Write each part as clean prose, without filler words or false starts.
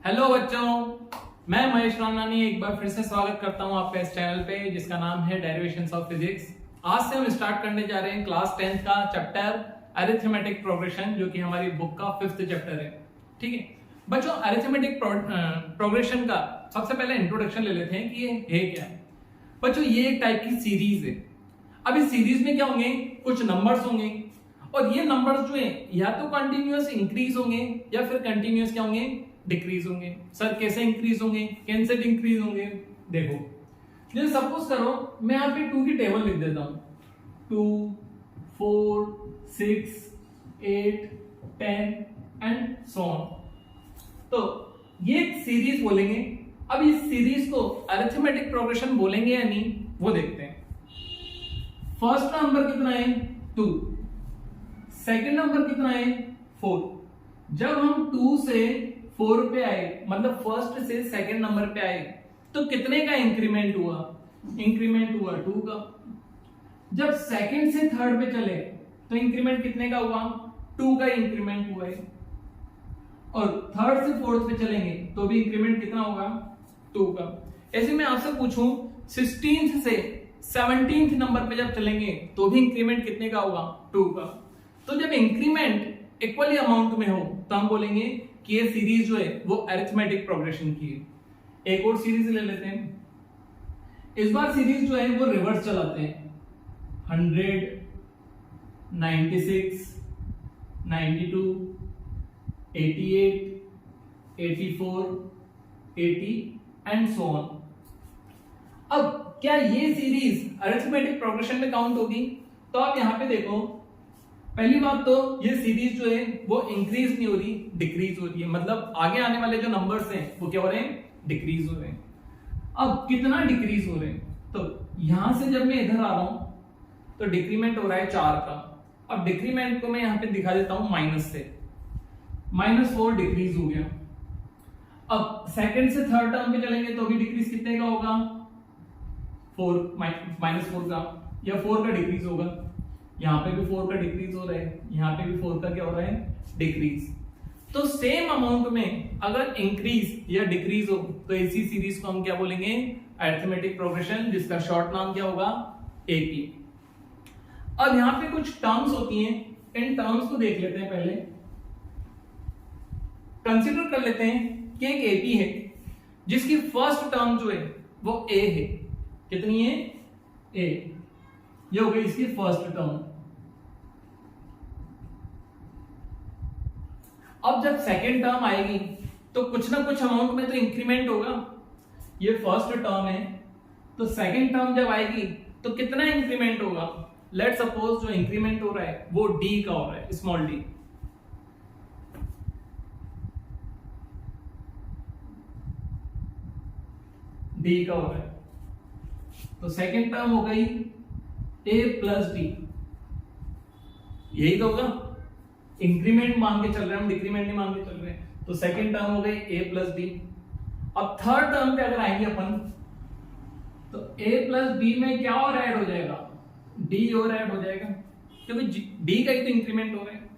Hello बच्चों, मैं महेश रामनानी एक बार फिर से स्वागत करता हूं आपका इस चैनल पे जिसका नाम है डेरिवेशंस ऑफ फिजिक्स। आज से हम स्टार्ट करने जा रहे हैं क्लास 10th का चैप्टर अरिथमेटिक प्रोग्रेशन, जो कि हमारी बुक का 5th चैप्टर है। ठीक है बच्चों, अरिथमेटिक प्रोग्रेशन का सबसे पहले इंट्रोडक्शन ले लेते हैं कि ये है क्या है। बच्चों, ये एक टाइप की सीरीज है। अब इस सीरीज में क्या होंगे, कुछ नंबर्स होंगे और ये नंबर्स जो है या तो कंटिन्यूअस इंक्रीज होंगे या फिर कंटिन्यूअस क्या होंगे, डिक्रीज होंगे। सर कैसे इंक्रीज होंगे, कैसे डिक्रीज होंगे? देखो, जैसे सपोज करो मैं यहाँ पे 2 की टेबल लिख देता हूं, 2, 4, 6, 8, 10 एंड सो ऑन। तो ये एक सीरीज बोलेंगे। अब इस सीरीज को अरिथमेटिक प्रोग्रेशन बोलेंगे या नहीं, वो देखते हैं। फर्स्ट नंबर कितना है, 2। सेकंड नंबर कितना है, 4। जब हम 2 से 4 पे आए, मतलब फर्स्ट से सेकंड नंबर पे आए, तो कितने का इंक्रीमेंट हुआ? इंक्रीमेंट हुआ 2 का। जब सेकंड से थर्ड पे चले तो इंक्रीमेंट कितने का हुआ? 2 का इंक्रीमेंट हुआ है। और थर्ड से फोर्थ पे चलेंगे तो भी इंक्रीमेंट कितना होगा? 2 का। ऐसे मैं आपसे पूछूं 16th से 17th नंबर पे जब चलेंगे तो भी इंक्रीमेंट कितने का होगा? 2 का। तो जब इंक्रीमेंट इक्वली अमाउंट में हो तो हम बोलेंगे कि ये सीरीज जो है वो अरिथमेटिक प्रोग्रेशन की है। एक और सीरीज ले लेते हैं। इस बार सीरीज जो है वो रिवर्स चलाते हैं। 100, 96, 92, 88, 84, 80 एंड सो ऑन। अब क्या ये सीरीज अरिथमेटिक प्रोग्रेशन में काउंट होगी? तो आप यहां पे देखो, पहली बात तो ये सीरीज जो है वो इंक्रीज नहीं हो रही, डिक्रीज हो रही है। मतलब आगे आने वाले जो नंबर्स हैं वो क्या हो रहे हैं? डिक्रीज हो रहे हैं। अब कितना डिक्रीज हो रहे हैं? तो यहां से जब मैं इधर आ रहा हूं तो डिक्रीमेंट हो रहा है 4 का। अब डिक्रीमेंट को मैं यहां पे दिखा देता हूं माइनस से, -4 डिक्रीज हो गया। अब सेकंड से थर्ड टर्म पे चलेंगे तो भी डिक्रीज कितने का होगा? 4 -4 का, या 4 का डिक्रीज होगा। यहां पे भी 4 का डिक्रीज हो रहा है, यहां पे भी 4 का क्या हो रहा है? डिक्रीज। तो सेम अमाउंट में अगर इंक्रीज या डिक्रीज हो तो इसी सीरीज को हम क्या बोलेंगे? अरिथमेटिक प्रोग्रेशन, जिसका शॉर्ट नाम क्या होगा? एपी। अब यहां पे कुछ टर्म्स होती हैं, इन टर्म्स को देख लेते हैं। पहले कंसीडर कर लेते हैं कि एक एपी है जिसकी फर्स्ट टर्म जो है वो ए है। कितनी है? ए। ये हो गई इसकी फर्स्ट टर्म। अब जब सेकेंड टर्म आएगी तो कुछ ना कुछ अमाउंट में तो इंक्रीमेंट होगा। ये फर्स्ट टर्म है, तो सेकेंड टर्म जब आएगी तो कितना इंक्रीमेंट होगा? लेट सपोज जो इंक्रीमेंट हो रहा है वो डी का हो रहा है, स्मॉल डी। डी का हो रहा है, तो सेकेंड टर्म हो गई a प्लस डी। यही तो होगा, इंक्रीमेंट मान के चल रहे हैं हम, डिक्रीमेंट नहीं मान के चल रहे हैं। तो सेकेंड टर्म हो गई a प्लस डी। अब थर्ड टर्म पे अगर आएंगे अपन तो a प्लस डी में क्या और ऐड हो जाएगा? d और ऐड हो जाएगा, क्योंकि d का ही तो इंक्रीमेंट हो रहा है।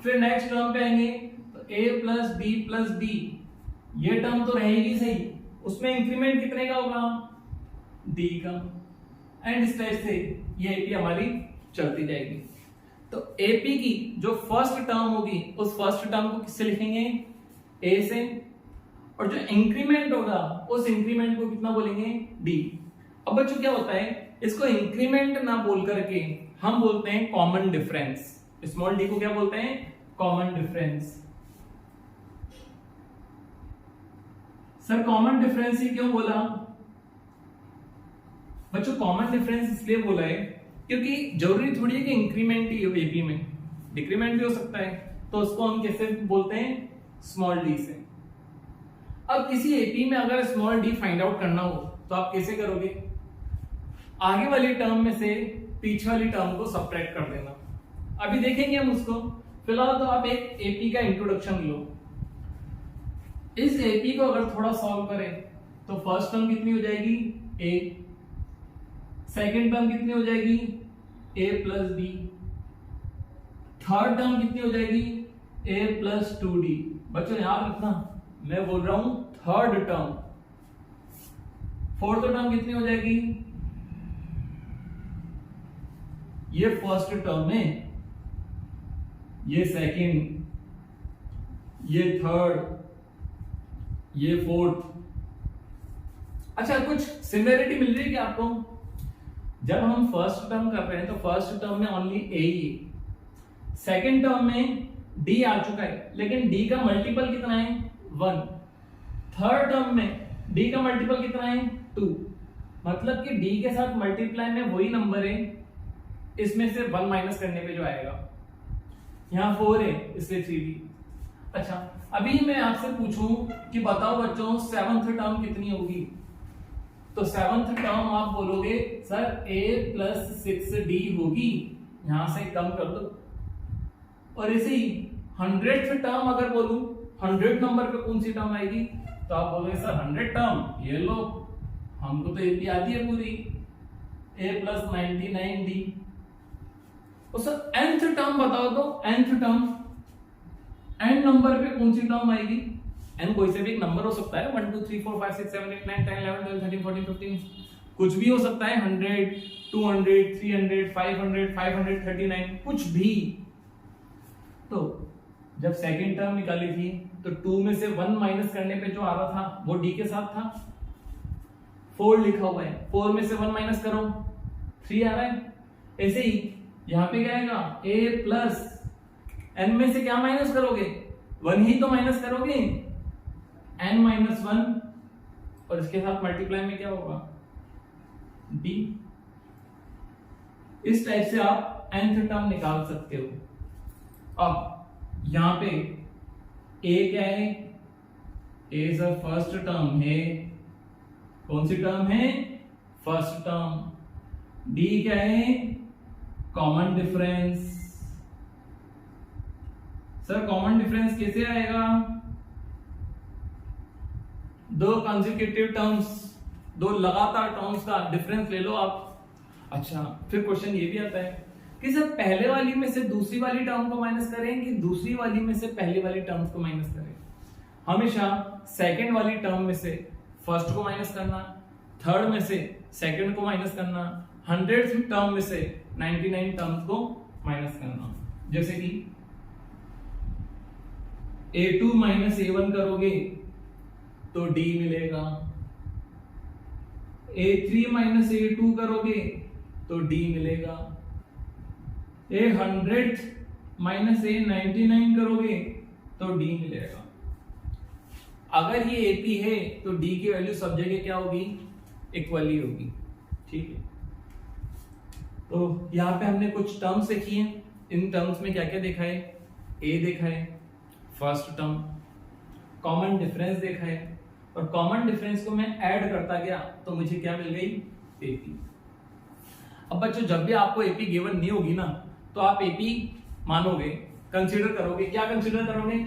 फिर नेक्स्ट टर्म पे आएंगे तो a plus b plus d, ये टर्म तो रहेगी सही, उसमें इंक्रीमेंट कितने का होगा? d का। एंड इस टाइप से ये एपी हमारी चलती जाएगी। तो एपी की जो फर्स्ट टर्म होगी उस फर्स्ट टर्म को किससे लिखेंगे? ए से। और जो इंक्रीमेंट होगा उस इंक्रीमेंट को कितना बोलेंगे? डी। अब बच्चों क्या होता है, इसको इंक्रीमेंट ना बोल करके हम बोलते हैं कॉमन डिफरेंस। स्मॉल डी को क्या बोलते हैं? Common difference. Sir common difference ही क्यों बोला? बच्चों कॉमन डिफरेंस इसलिए बोला है क्योंकि जरूरी थोड़ी है कि इंक्रीमेंट ही हो एपी में, डिक्रीमेंट भी हो सकता है। तो उसको हम कैसे बोलते हैं? स्मॉल डी से। अब किसी एपी में अगर स्मॉल डी फाइंड आउट करना हो तो आप कैसे करोगे? आगे वाली टर्म में से पीछे वाली टर्म को सब्ट्रैक्ट कर देना। अभी देखेंगे हम उसको। फिलहाल तो आप एक एपी का इंट्रोडक्शन लो। इस एपी को अगर थोड़ा सॉल्व करें तो फर्स्ट टर्म कितनी हो जाएगी? ए। सेकेंड टर्म कितनी हो जाएगी? a plus b. Third term कितनी हो जाएगी? a plus 2d। बच्चों याद रखना मैं बोल रहा हूं थर्ड टर्म। फोर्थ टर्म कितनी हो जाएगी? ये फर्स्ट टर्म है, ये सेकंड, ये थर्ड, ये फोर्थ। अच्छा, कुछ सिमिलरिटी मिल रही है क्या आपको? जब हम फर्स्ट टर्म कर रहे हैं तो फर्स्ट टर्म में ओनली ए ही है, सेकंड टर्म में डी आ चुका है, लेकिन डी का मल्टीपल कितना है? 1। थर्ड टर्म में डी का मल्टीपल कितना है? 2। मतलब कि डी के साथ मल्टीप्लाई में वही नंबर है, इसमें से 1 माइनस करने पे जो आएगा। यहां 4 है इसलिए 3D। अच्छा, अभी मैं आपसे पूछूं कि बताओ बच्चों 7th टर्म कितनी होगी? तो 7th टर्म आप बोलोगे सर a + 6d होगी, यहां से कम कर दो। और इसे ही 100th टर्म अगर बोलूं 100 नंबर पे कौन सी टर्म आएगी? तो आप बोलोगे सर 100 टर्म, ये लो हमको तो ये आती है पूरी, a + 99d। तो सर nth टर्म बताओ तो nth टर्म, n नंबर पे कौन सी टर्म आएगी? n कोई से भी एक नंबर हो सकता है, 1 2 3 4 5 6 7 8 9 10 11 12 13 14 15, कुछ भी हो सकता है, 100 200 300 500 539, कुछ भी। तो जब सेकंड टर्म निकाली थी तो 2 में से 1 माइनस करने पे जो आ रहा था वो d के साथ था। 4 लिखा हुआ है, 4 में से 1 माइनस करो 3 आ रहा है। ऐसे ही यहां पे क्या आएगा? a प्लस n में से क्या माइनस करोगे? 1 ही तो माइनस करोगे, n - 1, और इसके साथ मल्टीप्लाई में क्या होगा? d। इस टाइप से आप nth टर्म निकाल सकते हो। अब यहां पे a क्या है? a सर फर्स्ट टर्म है, कौन सी टर्म है? First term. d क्या है? Common difference. Sir common difference कैसे आएगा? दो कंसेक्यूटिव टर्म्स, दो लगातार टर्म्स का डिफरेंस ले लो आप। अच्छा, फिर क्वेश्चन ये भी आता है कि सर पहले वाली में से दूसरी वाली टर्म को माइनस करें कि दूसरी वाली में से पहली वाली टर्म्स को माइनस करें? हमेशा सेकंड वाली टर्म में से फर्स्ट को माइनस करना, थर्ड में से सेकंड को माइनस करना, 100th टर्म में से 99 टर्म्स को माइनस करना। जैसे कि a2 - a1 करोगे तो d मिलेगा, a3 - a2 करोगे तो d मिलेगा, a100 - a99 करोगे तो d मिलेगा। अगर ये AP है तो d की वैल्यू सब जगह क्या होगी? इक्वल ही होगी। ठीक है, तो यहां पे हमने कुछ टर्म्स देखी हैं। इन टर्म्स में क्या क्या देखा है? a देखा है फर्स्ट टर्म, कॉमन डिफरेंस देखा है, और कॉमन डिफरेंस को मैं ऐड करता गया तो मुझे क्या मिल गई? AP। अब बच्चों जब भी आपको AP गिवन नहीं होगी ना तो आप AP मानोगे, कंसीडर करोगे। क्या कंसीडर करोगे?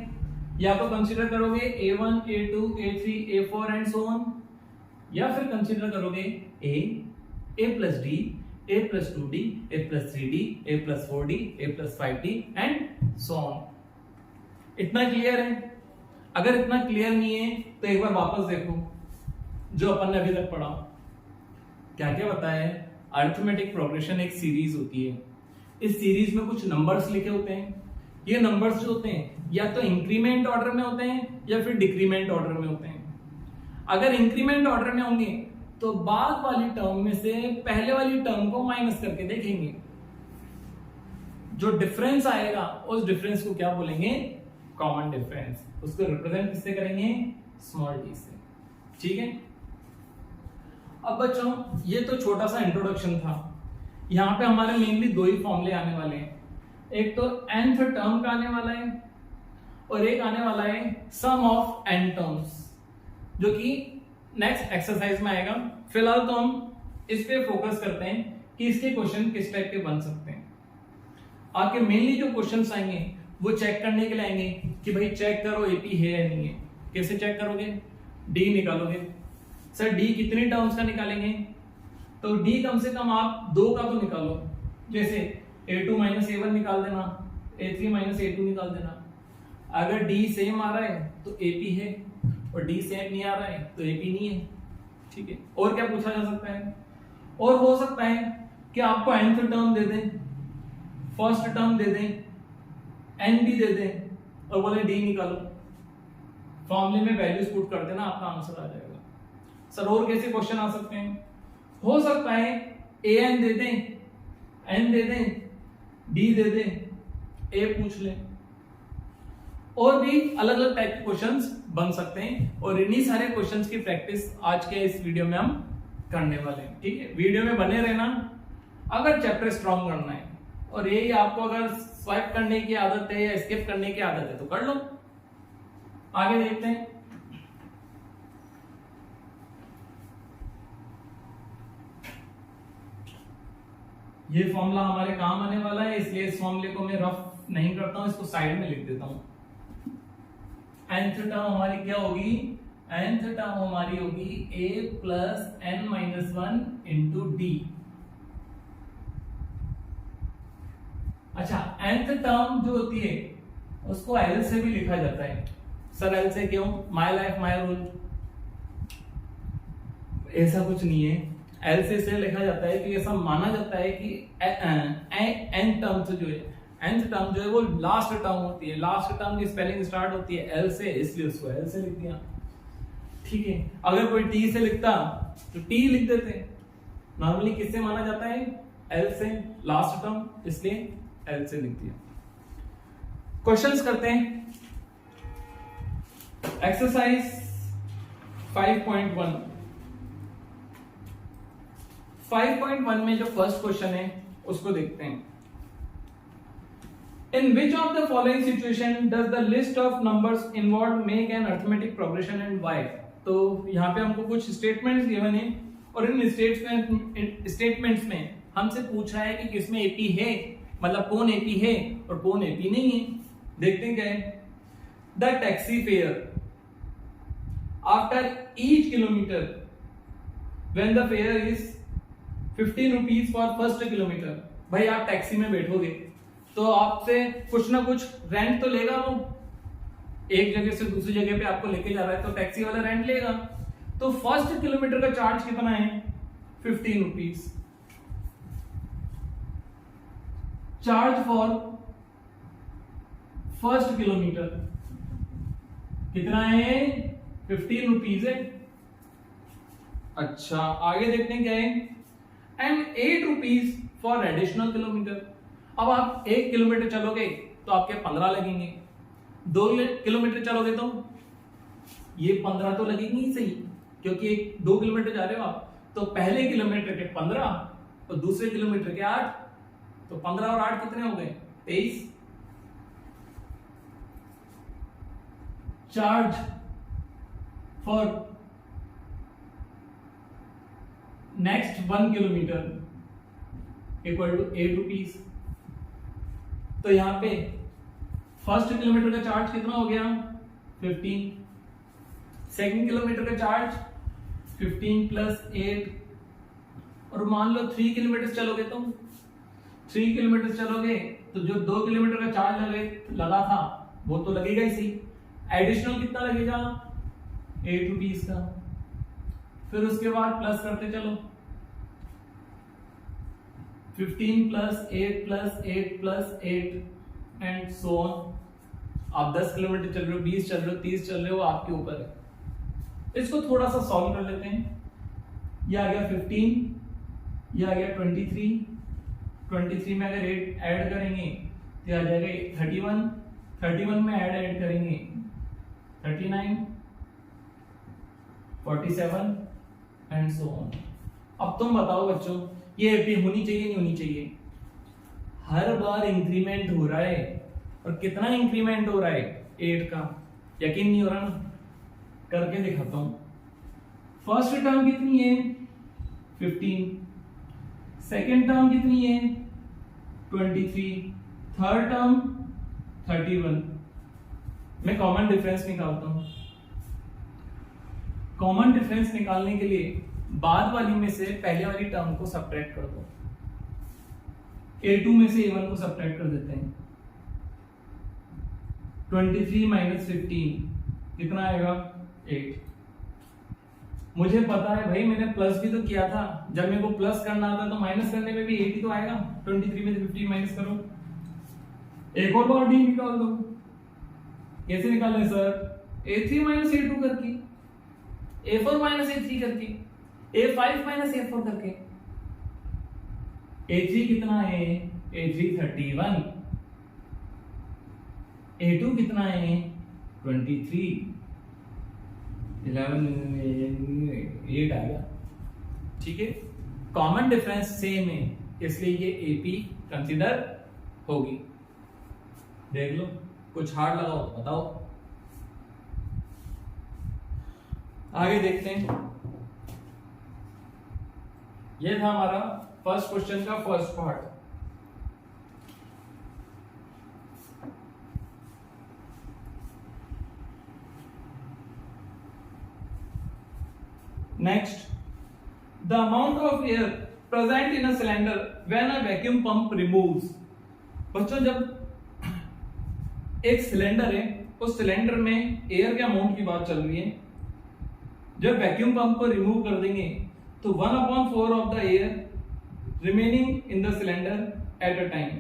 या तो कंसीडर करोगे A1 A2 A3 A4 and so on, या फिर कंसीडर करोगे A + D A + 2D A + 3D A + 4D A + 5D and so on. इतना क्लियर है? अगर इतना क्लियर नहीं है तो एक बार वापस देखो जो अपन ने अभी तक पढ़ा। क्या क्या बताया है? अरिथमेटिक प्रोग्रेशन एक सीरीज होती है, इस सीरीज में कुछ नंबर्स लिखे होते हैं। ये नंबर्स जो होते हैं या तो इंक्रीमेंट ऑर्डर में होते हैं या फिर डिक्रीमेंट ऑर्डर में होते हैं। अगर इंक्रीमेंट ऑर्डर में होंगे तो बाद वाली टर्म में से पहले वाली टर्म को माइनस करके देखेंगे, जो डिफरेंस आएगा उस डिफरेंस को क्या बोलेंगे? Common difference. उसको रिप्रेजेंट किससे करेंगे? स्मॉल d से। ठीक है, अब बच्चों ये तो छोटा सा इंट्रोडक्शन था। यहां पे हमारे मेनली दो ही फॉर्मूले आने वाले हैं, एक तो nth टर्म का आने वाला है और एक आने वाला है सम ऑफ n टर्म्स, जो कि नेक्स्ट एक्सरसाइज में आएगा। फिलहाल तो हम इस पे फोकस करते हैं कि इसके क्वेश्चन किस टाइप के बन सकते हैं। आपके मेनली जो क्वेश्चंस आएंगे वो चेक करने के लिए आएंगे कि भाई चेक करो AP है या नहीं है। कैसे चेक करोगे? D निकालोगे। सर D कितने टर्म्स का निकालेंगे? तो D कम से कम आप 2 का तो निकालो, जैसे A2 - A1 निकाल देना, A3 - A2 निकाल देना। अगर D सेम आ रहा है तो AP है, और D सेम नहीं आ रहा है तो AP नहीं है। ठीक है, और क्या पूछा जा सकता है? और हो सकता है कि आपको nth टर्म दे दें, फर्स्ट टर्म दे दें, n भी दे दें और बोले D निकालो, फॉर्मूले में वैल्यूज पुट कर देना, आपका आंसर आ जाएगा। सर और कैसे क्वेश्चन आ सकते हैं? हो सकता है an दे दें, n दे दें, d दे दें, a पूछ लें, और भी अलग अलग टाइप के क्वेश्चंस बन सकते हैं, और इन्हीं सारे क्वेश्चंस की प्रैक्टिस आज के इस वीडियो में हम करने वाले हैं। ठीक है, वीडियो में बने रहना अगर चैप्टर स्ट्रॉन्ग करना है, और यही आपको अगर स्वाइप करने की आदत है या स्किप करने की आदत है तो कर लो। आगे देखते हैं। ये फॉर्मूला हमारे काम आने वाला है, इसलिए इस फॉर्मूले को मैं रफ नहीं करता हूं, इसको साइड में लिख देता हूं। nth टर्म हमारी क्या होगी? nth टर्म हमारी होगी a plus n minus 1 into D. अच्छा, nth टर्म जो होती है उसको l से भी लिखा जाता है। सर l से क्यों? माई लाइफ माई रूल, ऐसा कुछ नहीं है। l से इसलिए लिखा जाता है कि ऐसा माना जाता है कि n टर्म जो है, nth टर्म जो है वो लास्ट टर्म होती है, लास्ट टर्म की स्पेलिंग स्टार्ट होती है l से, इसलिए उसको l से लिख दिया। ठीक है, अगर कोई t से लिखता तो t लिख देते। नॉर्मली किससे माना जाता है? l से, लास्ट टर्म, इसलिए l से लिख दिया। क्वेश्चंस करते हैं। एक्सरसाइज 5.1 5.1 में जो फर्स्ट क्वेश्चन है उसको देखते हैं। In which of the following situation does the list of numbers involved make an arithmetic progression and why? तो यहाँ पे हमको कुछ स्टेटमेंट्स गिवन है, और इन स्टेटमेंट्स में हमसे पूछा है कि किसमें AP है, मतलब कौन AP है और कौन AP नहीं है। देखते हैं क्या है। The taxi fare after each kilometer when the fare is 15 rupees for first kilometer। भाई आप टैक्सी में बैठोगे तो आपसे कुछ ना कुछ रेंट तो लेगा, वो एक जगह से दूसरी जगह पे आपको लेके जा रहा है तो टैक्सी वाला रेंट लेगा। तो फर्स्ट किलोमीटर का चार्ज कितना है? 15 rupees. Charge for first kilometre कितना है? 15 रुपीज है। अच्छा, आगे देखते हैं क्या है। And 8 rupees for additional kilometre. अब आप 1 किलोमीटर चलोगे तो आपके 15 लगेंगे, 2 किलोमीटर चलोगे तो ये 15 तो लगेंगे ही सही, क्योंकि 2 किलोमीटर जा रहे हो आप, तो पहले किलोमीटर के 15 और दूसरे किलोमीटर के 8, तो 15 और 8 कितने हो गए? 23। Charge for next 1 kilometre equal to 8 rupees. तो यहां पे फर्स्ट किलोमीटर का चार्ज कितना हो गया? 15। सेकंड किलोमीटर का चार्ज 15 प्लस 8, और मान लो 3 किलोमीटर चलोगे तो 3 किलोमीटर चलोगे तो जो 2 किलोमीटर का चार्ज लगा था वो तो लगेगा ही सही। एडिशनल कितना लगेगा? 8 रुपीज का। फिर उसके बाद प्लस करते चलो, 15 plus 8 plus 8 plus 8 and so on. आप 10 किलोमीटर चल रहे हो, 20 चल रहे हो, 30 चल रहे हो, आपके ऊपर है। इसको थोड़ा सा सॉल्व कर लेते हैं। ये आ गया 15, ये आ गया 23, 23 में अगर 8 ऐड करेंगे तो आ जाएगा 31, 31 में ऐड करेंगे 39, 47 एंड सो ऑन। अब तुम बताओ बच्चों, ये एपी होनी चाहिए नहीं होनी चाहिए? हर बार इंक्रीमेंट हो रहा है, और कितना इंक्रीमेंट हो रहा है? 8 का। यकीन नहीं हो रहा ना? करके दिखाता हूं। फर्स्ट टर्म कितनी है? 15। सेकेंड टर्म कितनी है? 23। Third term 31। मैं कॉमन डिफरेंस निकालता हूं। कॉमन डिफरेंस निकालने के लिए बाद वाली में से पहले वाली टर्म को सब्ट्रैक्ट कर दो। A2 में से A1 को सब्ट्रैक्ट कर देते हैं। 23 माइनस 15 कितना आएगा 8। मुझे पता है भाई, मैंने प्लस भी तो किया था, जब मेरे को प्लस करना आता तो माइनस करने में भी 8 ही तो आएगा। 23 में से 15 माइनस करो, एक और बार डी निकाल दो। कैसे निकालने सर? a3 माइनस a2 करके, a4 माइनस a3 करके, a5 माइनस a4 करके। a3 कितना है? a3 31, a2 कितना है? 23, 11 8 आ गया। ठीक है, कॉमन डिफरेंस सेम है, इसलिए ये AP कंसीडर होगी। देख लो, कुछ हार्ड लगाओ तो बताओ। आगे देखते हैं। ये था हमारा फर्स्ट क्वेश्चन का first part. Next, the amount of air present in a cylinder when a vacuum pump removes. बच्चों, जब एक सिलेंडर है, उस सिलेंडर में एयर के अमाउंट की बात चल रही है। जब वैक्यूम पंप को रिमूव कर देंगे तो 1/4 of the air remaining in the cylinder at a time.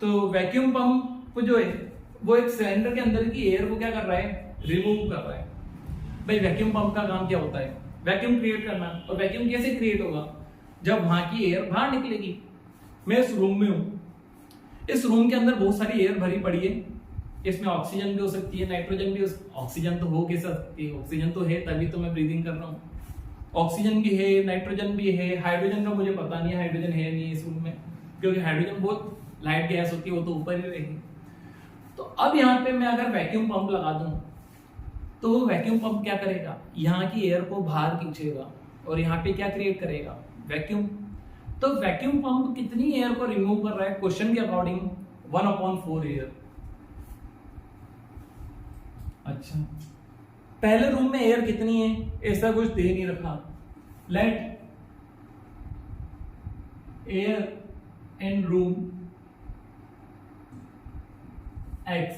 तो वैक्यूम पंप जो है वो एक सिलेंडर के अंदर की एयर को क्या कर रहा है? रिमूव कर रहा है। भाई वैक्यूम पंप का काम क्या होता है? वैक्यूम क्रिएट करना। और वैक्यूम कैसे क्रिएट होगा? जब वहां की एयर बाहर निकलेगी। मैं इस रूम में हूं, इस रूम के अंदर बहुत सारी एयर भरी पड़ी है। इसमें ऑक्सीजन भी हो सकती है, नाइट्रोजन भी ऑक्सीजन तो हो कैसे सकती है? ऑक्सीजन तो है, तभी तो मैं ब्रीदिंग कर रहा हूँ। ऑक्सीजन भी है, नाइट्रोजन भी है, हाइड्रोजन का मुझे पता नहीं है, हाइड्रोजन है नहीं इस रूम में, क्योंकि हाइड्रोजन बहुत लाइट गैस होती है, वो तो ऊपर ही रहेगी। तो अब यहाँ पे मैं अगर वैक्यूम पंप लगा दूं तो वो वैक्यूम पंप क्या करेगा? यहाँ की एयर को बाहर खींचेगा और यहाँ पे क्या क्रिएट करेगा? वैक्यूम। तो वैक्यूम पंप कितनी एयर को रिमूव कर रहा है? क्वेश्चन के अकॉर्डिंग 1/4 एयर। अच्छा, पहले रूम में एयर कितनी है? ऐसा कुछ दे नहीं रखा। Let air in room X।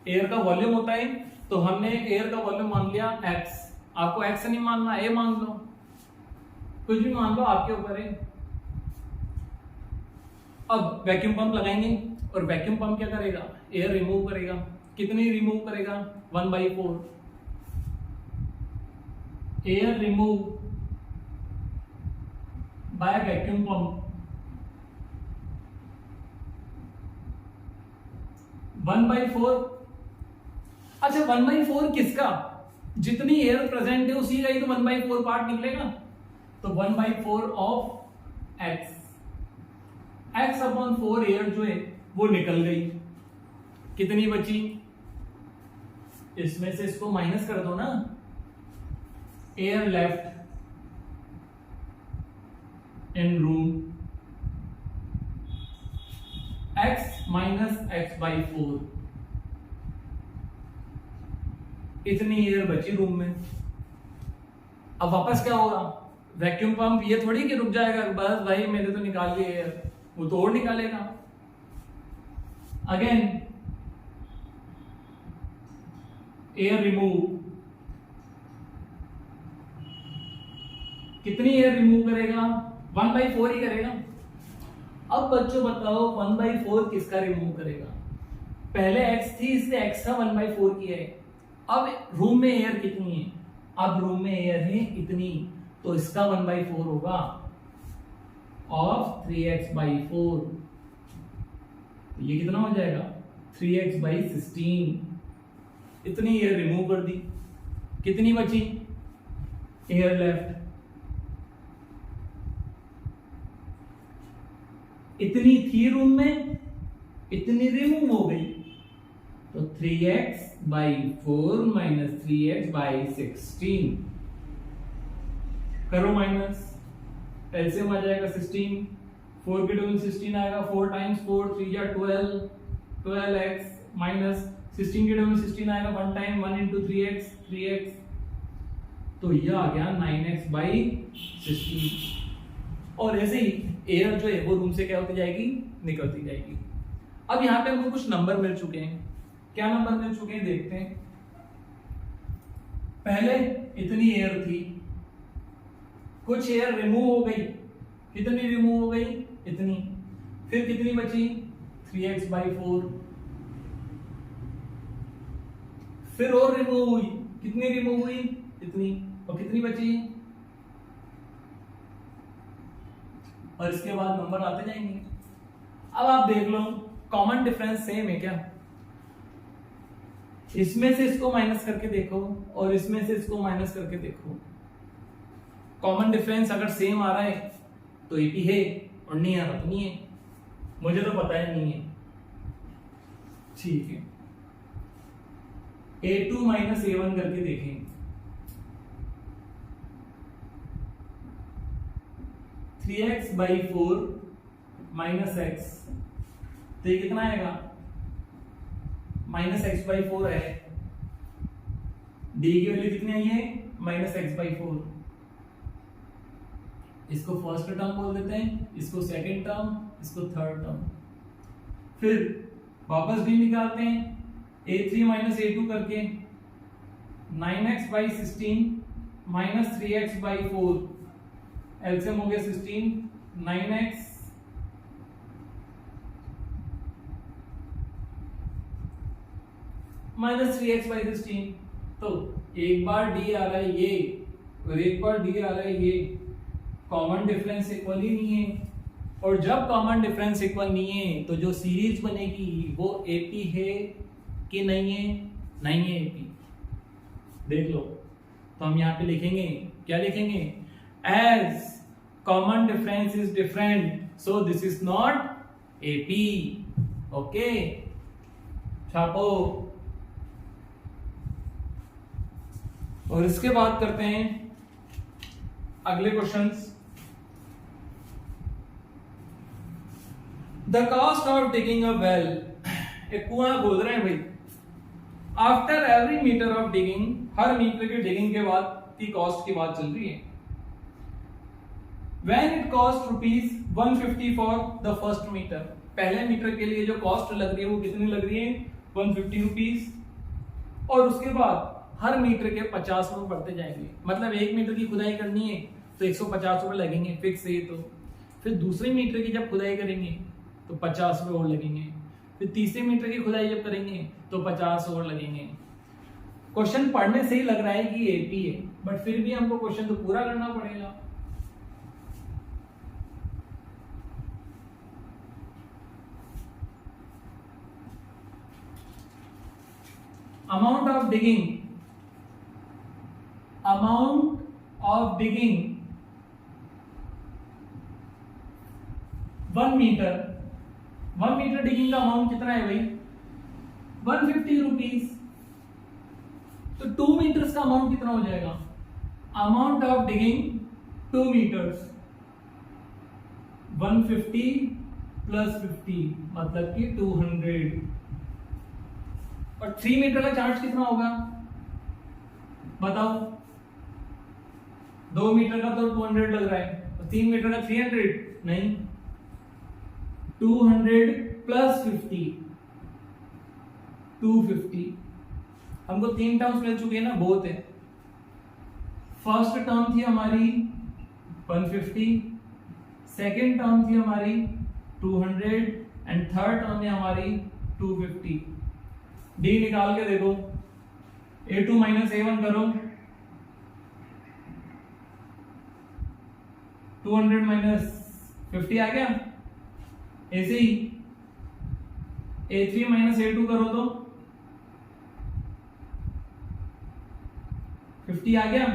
Air का वॉल्यूम होता है, तो हमने एयर का वॉल्यूम मान लिया X। आपको X नहीं मानना, A मान लो, कुछ भी मान लो, आपके ऊपर है। अब वैक्यूम पंप लगाएंगे और वैक्यूम पंप क्या करेगा? एयर रिमूव करेगा। कितनी रिमूव करेगा? 1/4 air remove by vacuum pump. 1/4। अच्छा, 1/4 किसका? जितनी एयर प्रेजेंट है उसी का ही तो 1/4 पार्ट निकलेगा। तो 1/4 ऑफ x/4 एयर जो है वो निकल गई। कितनी बची? इसमें से इसको माइनस कर दो ना। Air left in room x minus x/4। इतनी एयर बची रूम में। अब वापस क्या होगा? वैक्यूम पंप ये थोड़ी कि रुक जाएगा, बस भाई मेरे तो निकाल ली एयर, वो तो और निकालेगा। Again air remove. कितनी एयर रिमूव करेगा? 1/4 ही करेगा। अब बच्चों बताओ 1/4 किसका रिमूव करेगा? पहले x थी, इससे x का 1/4 किया है। अब रूम में एयर कितनी है? अब रूम में एयर है इतनी, तो इसका 1/4 होगा ऑफ 3x/4। तो ये कितना हो जाएगा? 3x/16। इतनी एयर रिमूव कर दी। कितनी बची? Air left. इतनी थी रूम में, इतनी रिमूव हो गई, तो 3x/4 माइनस 3x/16 करो माइनस। एलसीएम आ जाएगा 16, 4 के डबल 16 आएगा, 4 टाइम्स 4 3 या 12, 12x माइनस 16 के डबल 16 आएगा 1 टाइम 1 इंटू 3x 3x। तो ये आ गया 9x/16। और ऐसे ही एयर जो है वो रूम से क्या होती जाएगी, निकलती जाएगी। अब यहाँ पे हमको कुछ नंबर मिल चुके हैं। क्या नंबर मिल चुके हैं देखते हैं। पहले इतनी एयर थी, कुछ एयर रिमूव हो गई। कितनी रिमूव हो गई, इतनी। फिर कितनी बची, 3x/4। फिर और रिमूव हुई, कितनी रिमूव हुई, इतनी। और कितनी बची, और इसके बाद नंबर आते जाएंगे। अब आप देख लो कॉमन डिफरेंस सेम है क्या। इसमें से इसको माइनस करके देखो और इसमें से इसको माइनस करके देखो। कॉमन डिफरेंस अगर सेम आ रहा है तो एपी है, और नहीं आ रहा तो नहीं है। मुझे तो पता है नहीं है, ठीक है। A2 - A1 करके देखें। 3x/4 - x, तो ये कितना आएगा, -x/4 है। डी की वैल्यू कितनी आई है, -x/4। इसको फर्स्ट टर्म बोल देते हैं, इसको सेकंड टर्म, इसको थर्ड टर्म। फिर वापस डी निकालते हैं, A3 - A2 करके 9x/16 - 3x/4, एलसीएम हो गया 16, 9x - 3x/16। तो एक बार डी आ रहा है ये और एक बार डी आ रहा है ये, कॉमन डिफरेंस इक्वल ही नहीं है। और जब कॉमन डिफरेंस इक्वल नहीं है तो जो सीरीज बनेगी वो एपी है कि नहीं है, नहीं है एपी। देख लो, तो हम यहाँ पे लिखेंगे, क्या लिखेंगे, as common difference is different so this is not AP. Okay, छापो। और इसके बाद करते हैं अगले questions. The cost of digging a well, एक कुआं खोद रहे हैं भाई। After every metre of digging, हर मीटर के डिगिंग के बाद की कॉस्ट की बात चल रही है। When it cost ₹150 for the first metre, पहले मीटर के लिए जो कॉस्ट लग रही है वो कितनी लग रही है, ₹150। और उसके बाद हर मीटर के 50 रुपए बढ़ते जाएंगे। मतलब एक मीटर की खुदाई करनी है तो 150 रुपए लगेंगे, फिक्स है। तो फिर दूसरे मीटर की जब खुदाई करेंगे तो 50 रुपए और लगेंगे। फिर तीसरे मीटर की खुदाई जब करेंगे तो 50 और लगेंगे। क्वेश्चन पढ़ने से ही लग रहा है कि एपी है, बट फिर भी हमको क्वेश्चन तो पूरा करना पड़ेगा। Amount of digging 1 metre, 1 metre digging का अमाउंट कितना है भाई, 150 रुपीज। तो 2 मीटर्स का अमाउंट कितना हो जाएगा, अमाउंट ऑफ डिगिंग 2 मीटर्स 150 + 50 मतलब कि 200। और 3 मीटर का चार्ज कितना होगा बताओ। 2 मीटर का तो 200 लग रहा है, तो 3 मीटर का 300 नहीं, 200 + 50 250। हमको 3 टर्म्स मिल चुके हैं ना, बहुत है। फर्स्ट टर्म थी हमारी 150, सेकेंड टर्म थी हमारी 200 एंड थर्ड टर्म है हमारी 250। डी निकाल के देखो, A2 - A1 करो, 200 - 50 आ गया। ऐसे ही A3 - A2 करो तो 50 आ गया।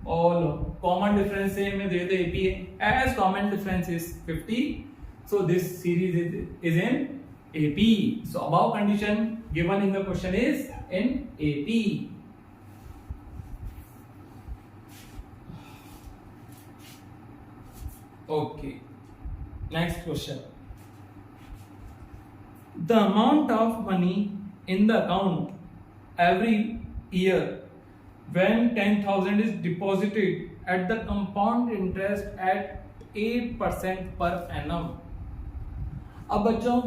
और कॉमन डिफरेंस से में दे दे एपी है, as common difference is 50 so this series is in AP. So above condition given in the question is in AP. Okay, next question. The amount of money in the account every year when 10,000 is deposited at the compound interest at 8% per annum। अब बच्चों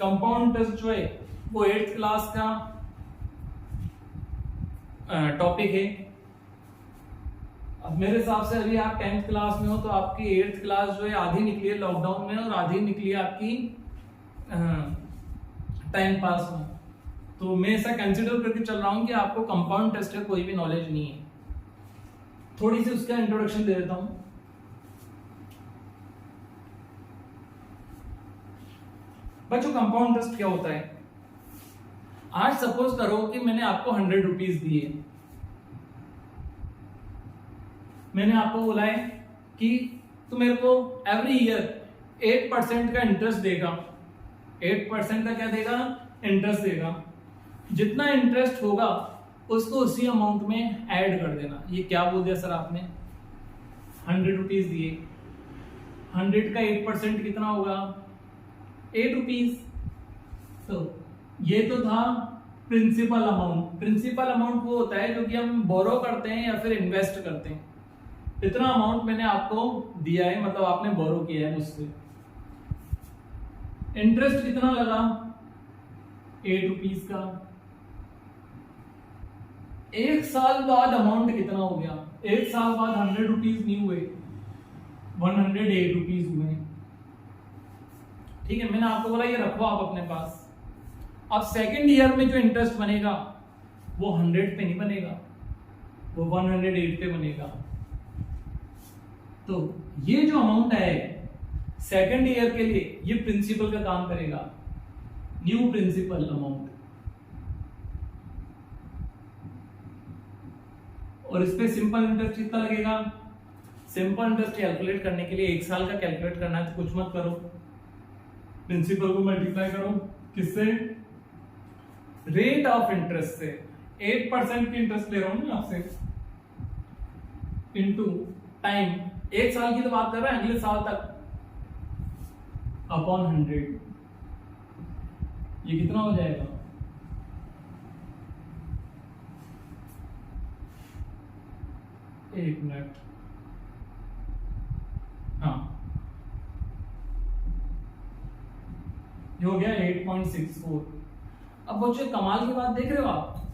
compound interest जो है वो 8th class का topic है। अब मेरे हिसाब से अभी आप 10th क्लास में हो तो आपकी 8th क्लास जो है आधी निकली है लॉकडाउन में और आधी निकली है आपकी टाइम पास में। तो मैं ऐसा कंसिडर करके चल रहा हूं कि आपको कंपाउंड इंटरेस्ट का कोई भी नॉलेज नहीं है। थोड़ी सी उसका इंट्रोडक्शन दे देता हूं। बच्चों कंपाउंड इंटरेस्ट क्या होता है? आज सपोज करो कि मैंने आपको 100 रुपीज दिए, मैंने आपको बोला है कि तू मेरे को एवरी ईयर 8% का इंटरेस्ट देगा। 8% का क्या देगा? इंटरेस्ट देगा। जितना इंटरेस्ट होगा उसको उसी अमाउंट में ऐड कर देना। ये क्या बोल दिया सर आपने? 100 रुपीज दिए, 100 का 8% कितना होगा? 8 रुपीज। तो ये तो था प्रिंसिपल अमाउंट। प्रिंसिपल अमाउंट वो होता है जो कि हम बोरो करते हैं या फिर इन्वेस्ट करते हैं। इतना अमाउंट मैंने आपको दिया है, मतलब आपने बोरो किया है मुझसे। इंटरेस्ट कितना लगा? 8 रुपीज का। 1 साल बाद अमाउंट कितना हो गया? 1 साल बाद 100 रुपीज नहीं हुए, 108 रुपीज हुए। ठीक है, मैंने आपको बोला ये रखो आप अपने पास। अब सेकेंड ईयर में जो इंटरेस्ट बनेगा वो 100 पे नहीं बनेगा, वो 108 पे बनेगा। तो ये जो अमाउंट है सेकेंड ईयर के लिए ये प्रिंसिपल का काम करेगा, न्यू प्रिंसिपल अमाउंट। और इस पे सिंपल इंटरेस्ट कितना लगेगा? सिंपल इंटरेस्ट कैलकुलेट करने के लिए 1 साल का कैलकुलेट करना है तो कुछ मत करो, प्रिंसिपल को मल्टीप्लाई करो किससे? रेट ऑफ इंटरेस्ट से। 8% की इंटरेस्ट ले रहा हूं ना आपसे, इनटू टाइम। 1 साल की तो बात कर रहे हैं, अगले साल तक अपॉन 100। ये कितना हो जाएगा? एक मिनट, हाँ ये हो गया 8.64। अब बच्चों कमाल की बात देख रहे हो आप,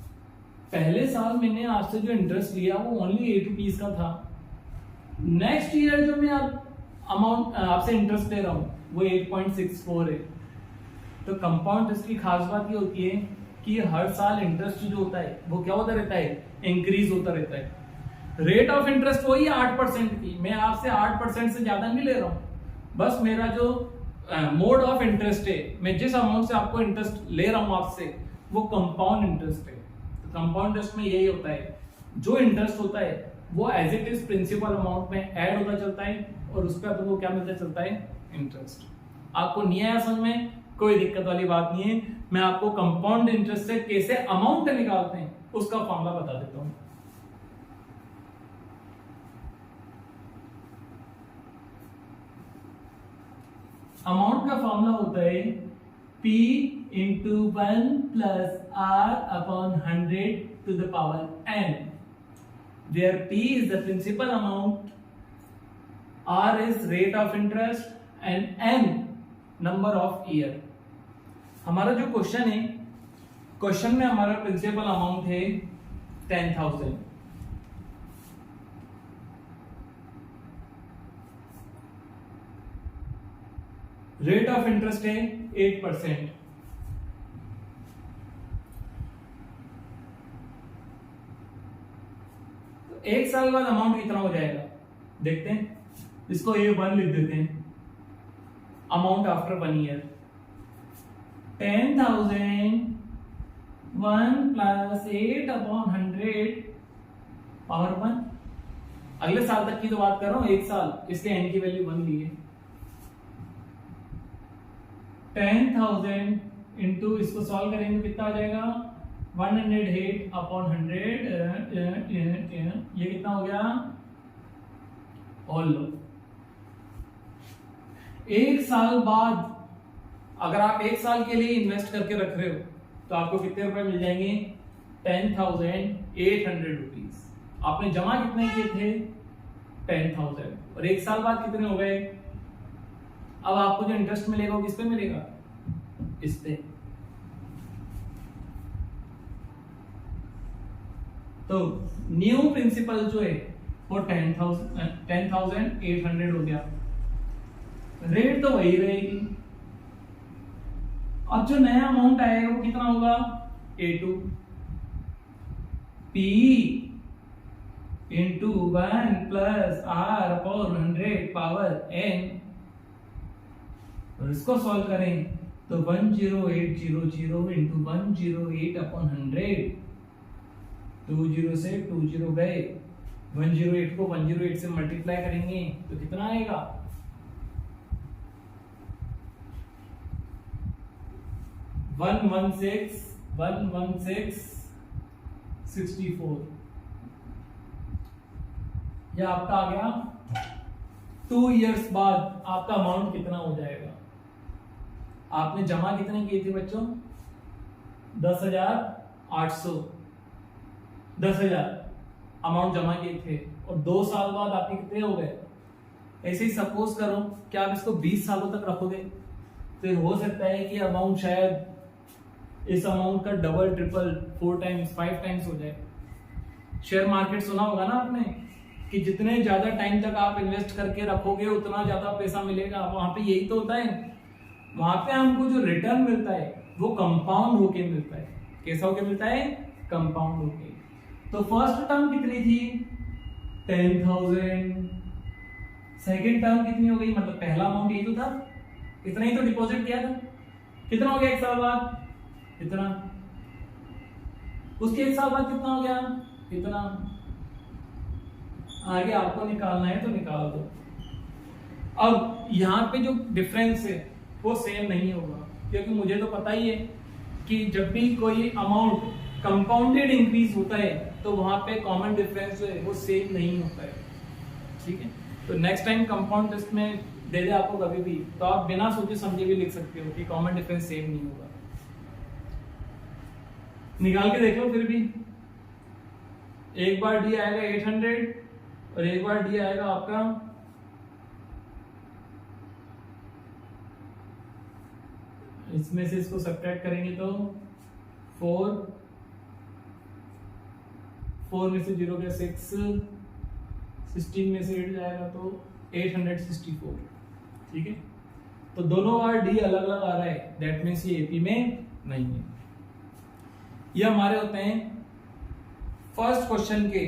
पहले साल मैंने आपसे जो इंटरेस्ट लिया वो ओनली 8 रुपीज का था। नेक्स्ट ईयर जो मैं अमाउंट आपसे इंटरेस्ट ले रहा हूं वो 8.64 है। तो कंपाउंड इंटरेस्ट की खास बात ये होती है कि हर साल इंटरेस्ट जो होता है वो क्या होता रहता है? इंक्रीज होता रहता है। रेट ऑफ इंटरेस्ट वही 8% की, मैं आपसे 8% से ज्यादा नहीं ले रहा हूं। बस मेरा जो मोड ऑफ इंटरेस्ट है, मैं जिस अमाउंट से आपको इंटरेस्ट ले रहा हूं आपसे, वो कंपाउंड इंटरेस्ट है। तो कंपाउंड इंटरेस्ट में यही होता है, जो इंटरेस्ट होता है वो as it is principal amount में ऐड होता चलता है और उस पर अपन को क्या मिलता चलता है? इंटरेस्ट। आपको नहीं आया समझ में? कोई दिक्कत वाली बात नहीं है। मैं आपको कंपाउंड इंटरेस्ट से कैसे अमाउंट निकालते हैं उसका फॉर्मूला बता देता हूं। अमाउंट का फॉर्मूला होता है P into 1 plus R upon 100 to the power n, where P is the principal amount, R is rate of interest and n number of year। हमारा जो क्वेश्चन है, क्वेश्चन में हमारा प्रिंसिपल अमाउंट है 10,000। Rate of interest है 8%। तो 1 साल बाद अमाउंट कितना हो जाएगा देखते हैं। इसको A1 लिख देते हैं, amount after 1 year. 10,000 1 plus 8 upon 100 power 1। अगले साल तक की तो बात कर रहा हूं, 1 साल, इसलिए n की वैल्यू 1 ली है। 10,000 इंटू इसको सॉल्व करेंगे कितना आ जाएगा? 108 अपॉन 100। ये कितना हो गया? और लो 1 साल बाद अगर आप 1 साल के लिए इन्वेस्ट करके रख रहे हो तो आपको कितने रुपए मिल जाएंगे? 10,800 रुपीज। आपने जमा कितने किए थे? 10,000। और एक साल बाद कितने हो गए? अब आपको जो इंटरेस्ट मिलेगा वो किस पे मिलेगा? इस पे। तो न्यू प्रिंसिपल जो है वो 10,800 हो गया। रेट तो वही रहेगी। अब जो नया अमाउंट आएगा वो कितना होगा? A2 P into 1 plus R upon 100 power n। और इसको सॉल्व करें तो 10800 इंटू 108 अपॉन 100, 20 से 20 गए, 108 को 108 से मल्टीप्लाई करेंगे तो कितना आएगा? 11664। यह आपका आ गया। 2 इयर्स बाद आपका अमाउंट कितना हो जाएगा? आपने जमा कितने किए थे बच्चों? 10,800, 10,000 अमाउंट जमा किए थे, और 2 साल बाद आपके कितने हो गए? ऐसे ही सपोज करो कि आप इसको 20 सालों तक रखोगे तो हो सकता है कि अमाउंट शायद इस अमाउंट का डबल, ट्रिपल, 4 टाइम्स, 5 टाइम्स हो जाए। शेयर मार्केट सुना होगा ना आपने कि जितने ज्यादा टाइम तक आप इन्वेस्ट करके रखोगे उतना ज्यादा पैसा मिलेगा। वहां पे यही तो होता है। वहां पे हमको जो रिटर्न मिलता है वो कंपाउंड होके मिलता है। कैसा होके मिलता है? कंपाउंड होके। तो फर्स्ट टर्म कितनी थी? 10,000। सेकेंड टर्म कितनी हो गई? मतलब पहला अमाउंट यही तो था, इतना ही तो डिपॉजिट किया था। कितना हो गया एक साल बाद? इतना। उसके एक साल बाद कितना हो गया? इतना। आगे आपको निकालना है तो निकाल दो। अब यहाँ पे जो डिफरेंस है वो सेम नहीं होगा, क्योंकि मुझे तो पता ही है कि जब भी कोई अमाउंट कंपाउंडेड इंक्रीज होता है तो वहां पे कॉमन डिफरेंस जो है वो सेम नहीं होता है। ठीक है, तो नेक्स्ट टाइम कंपाउंड टेस्ट में दे दे आपको कभी भी, तो आप बिना सोचे समझे भी लिख सकते हो कि कॉमन डिफरेंस सेम नहीं होगा। निकाल के देख लो फिर भी। एक बार डी आएगा 800 और एक बार डी आएगा आपका इसमें से इसको सब्ट्रैक्ट करेंगे तो 4 में से 0 गया 6, 16 में से 8 जाएगा तो 864। ठीक है, तो दोनों बार डी अलग अलग आ रहा है, दैट मीन्स ये एपी में नहीं है। ये हमारे होते हैं फर्स्ट क्वेश्चन के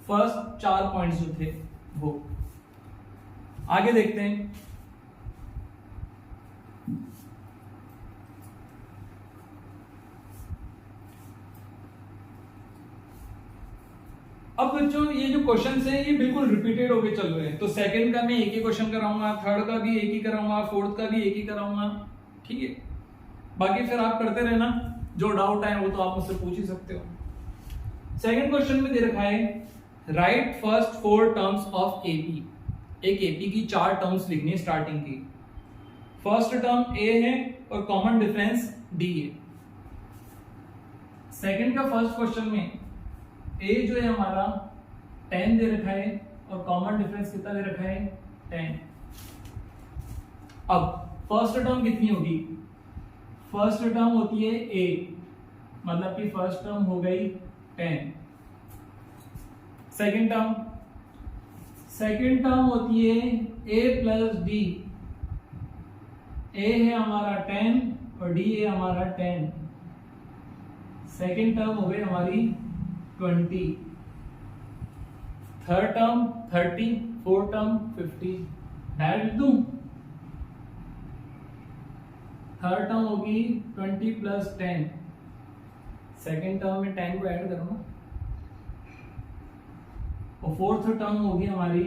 फर्स्ट 4 पॉइंट्स जो थे वो। आगे देखते हैं। अब बच्चों ये जो क्वेश्चंस हैं ये बिल्कुल रिपीटेड होके चल रहे हैं। तो सेकंड का मैं एक ही क्वेश्चन कराऊंगा, थर्ड का भी एक ही कराऊंगा, फोर्थ का भी एक ही कराऊंगा। ठीक है, बाकी फिर आप करते रहना, जो डाउट आए वो तो आप मुझसे पूछ ही सकते हो। सेकंड क्वेश्चन में दे रखा है right first 4 terms of AP. एक एपी की 4 टर्म्स लिखनी है स्टार्टिंग की। फर्स्ट टर्म ए है और कॉमन डिफरेंस डी है। सेकंड का फर्स्ट क्वेश्चन में ए जो है हमारा 10 दे रखा है और कॉमन डिफरेंस कितना दे रखा है? 10। अब फर्स्ट टर्म कितनी होगी? फर्स्ट टर्म होती है ए, मतलब कि फर्स्ट टर्म हो गई 10। सेकेंड टर्म होती है ए प्लस डी। ए है हमारा 10 और डी है हमारा 10। सेकेंड टर्म हो गई हमारी 20। Third term 30, fourth term 50। Direct दूं, थर्ड टर्म होगी 20 प्लस 10। सेकेंड टर्म में 10 को ऐड करो और फोर्थ टर्म होगी हमारी।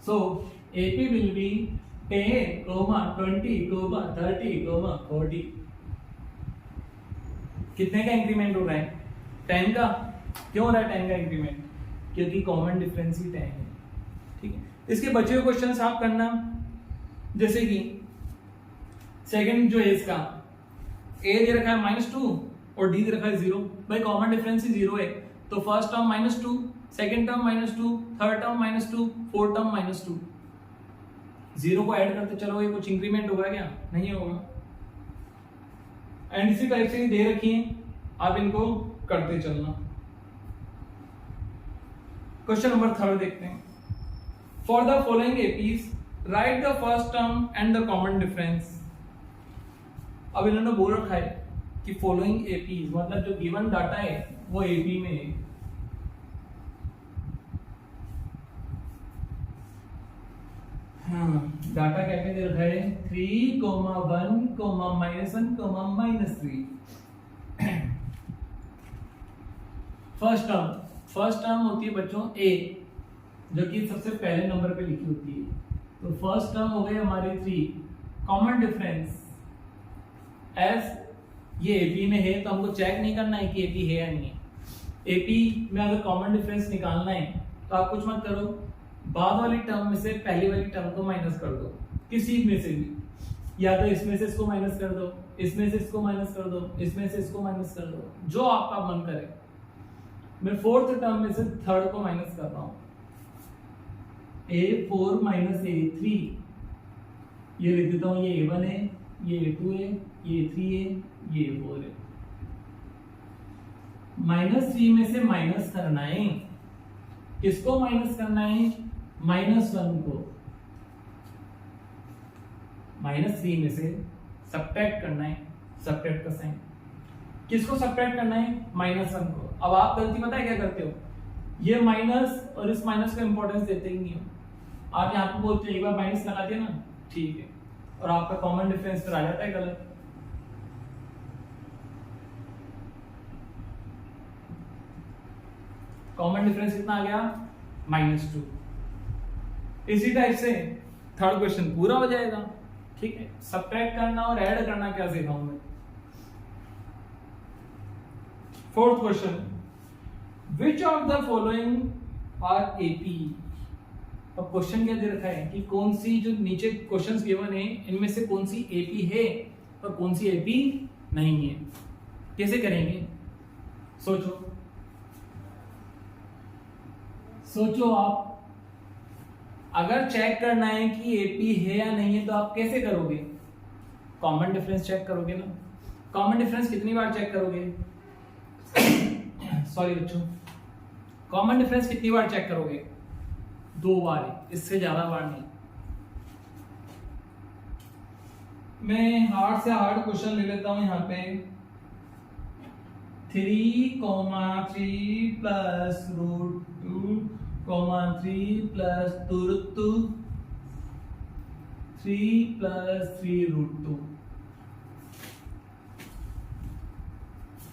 सो एपी विल बी 10, 20, 30, 40। कितने का इंक्रीमेंट हो रहा है? 10 का। क्यों हो रहा है 10 का इंक्रीमेंट? क्योंकि कॉमन डिफरेंस ही 10 है। ठीक है, इसके बचे हुए क्वेश्चन आप करना, जैसे कि सेकंड जो है इसका ए दे रखा है -2 और डी दे रखा है 0। भाई कॉमन डिफरेंस ही 0 है, तो first term -2, second term -2, third term -2, fourth term -2। 0 को ऐड करते चलोगे, कुछ इंक्रीमेंट होगा क्या? नहीं होगा। एंड इसी टाइप से दे रखी है, आप इनको करते चलना। क्वेश्चन नंबर 3 देखते हैं। For the following APs right the first term and the common difference. अब इन्होंने बोल रखा है कि फॉलोइंग एपीज मतलब जो गिवन डाटा है वो एपी में है। डाटा क्या क्या दे रखा है? 3, 1, -1, -3। फर्स्ट टर्म होती है बच्चों ए, जो कि सबसे पहले नंबर पे लिखी होती है। तो फर्स्ट टर्म हो गई हमारी 3। कॉमन डिफरेंस एस, ये एपी में है तो हमको चेक नहीं करना है कि एपी है या नहीं है। एपी में अगर कॉमन डिफरेंस निकालना है तो आप कुछ मत करो, बाद वाली टर्म में से पहली वाली टर्म को माइनस कर दो, किसी में से भी, या तो इसमें से इसको माइनस कर दो, इसमें से इसको माइनस कर दो, इसमें से इसको माइनस कर दो, जो आपका मन करे। मैं फोर्थ टर्म में से थर्ड को माइनस कर रहा हूं, A4 - A3, ये लिख देता हूं, ये A1 है, ये A2 है, ये A3 है, ये A4 है। -3 में से माइनस करना है, किसको माइनस करना है? -1 को। -3 में से सब्ट्रैक्ट करना है, सब्ट्रैक्ट का साइन। किसको सब्ट्रैक्ट करना है? -1 को। अब आप गलती पता है क्या करते हो? ये माइनस और इस माइनस को इंपॉर्टेंस देते ही नहीं हो। आप यहाँ पे बोलते हैं एक बार माइनस लगा दिया ना, ठीक है, और आपका कॉमन डिफरेंस फिर आ जाता है गलत। कॉमन डिफरेंस कितना आ गया? -2। इसी टाइप से थर्ड क्वेश्चन पूरा हो जाएगा। ठीक है, सब्ट्रैक्ट करना और ऐड करना क्या सिखाऊं मैं। Fourth question, which of the following are AP. अब क्वेश्चन क्या दे रखा है कि कौन सी, जो नीचे क्वेश्चंस गिवन है इनमें से कौन सी एपी है और कौन सी एपी नहीं है। कैसे करेंगे? सोचो आप, अगर चेक करना है कि एपी है या नहीं है तो आप कैसे करोगे? कॉमन डिफरेंस चेक करोगे ना। कॉमन डिफरेंस कितनी बार चेक करोगे? सॉरी बच्चों, कॉमन डिफरेंस कितनी बार चेक करोगे? 2 बार, इससे ज्यादा बार नहीं। मैं हार्ड से हार्ड क्वेश्चन ले लेता हूं यहाँ पे। 3, 3 प्लस √2, 3 प्लस 2√2, 3 प्लस 3√2।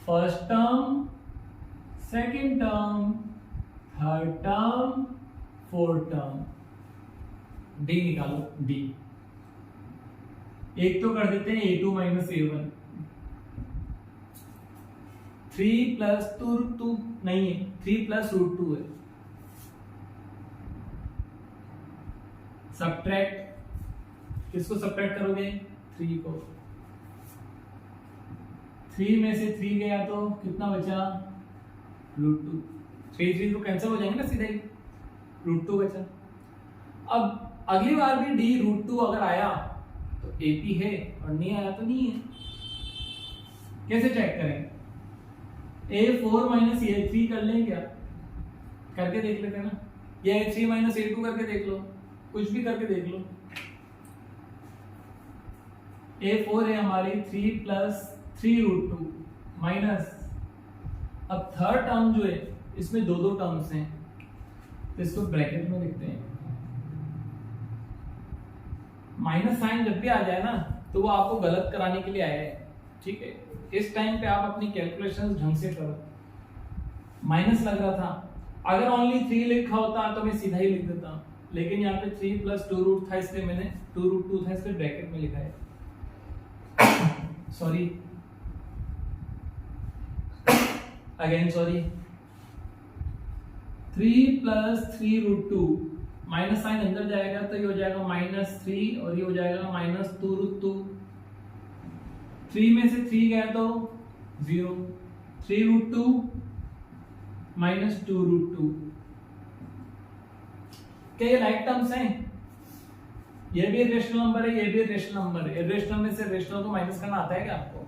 First term, second term, third term, fourth term. D निकालो, डी। एक तो कर देते हैं A2 - A1। 3 प्लस 2√2 नहीं है, 3 प्लस √2 है। सब्ट्रैक्ट, किसको सब्ट्रैक्ट करोगे? 3 को। 3 में से 3 गया तो कितना बचा? √2। 3 तो कैंसिल हो जाएंगे ना सीधा ही, √2 बचा। अब अगली बार भी D √2 अगर आया तो AP है और नहीं आया तो नहीं है। कैसे चेक करें? A4 - A3 कर लें क्या? करके देख लेते हैं ना, या A3 - A2 करके देख लो, कुछ भी करके देख लो। A4 है हमारी 3 प्लस 3√2 माइनस, अब थर्ड टर्म जो है इसमें 2 टर्म्स हैं तो इसको ब्रैकेट में लिखते हैं। माइनस साइन जब भी आ जाए ना तो वो आपको गलत कराने के लिए आया है। ठीक है, इस टाइम पे आप अपनी कैलकुलेशंस ढंग से करो। माइनस लग रहा था, अगर ओनली 3 लिखा होता तो मैं सीधा ही लिख देता, लेकिन यहाँ पे 3 प्लस 2√2 था इसलिए मैंने 2√2 था इसलिए ब्रैकेट में लिखा है। Sorry, again sorry. 3 प्लस 3√2 माइनस साइन अंदर जाएगा तो ये हो जाएगा -3 और ये हो जाएगा -2√2। 3 में से 3 गया तो 0, 3√2 माइनस 2√2। क्या ये लाइक टर्म्स हैं? ये भी रेशनल नंबर है, ये भी रेशनल नंबर है। रेशनल में से रेशनल को माइनस करना आता है क्या आपको?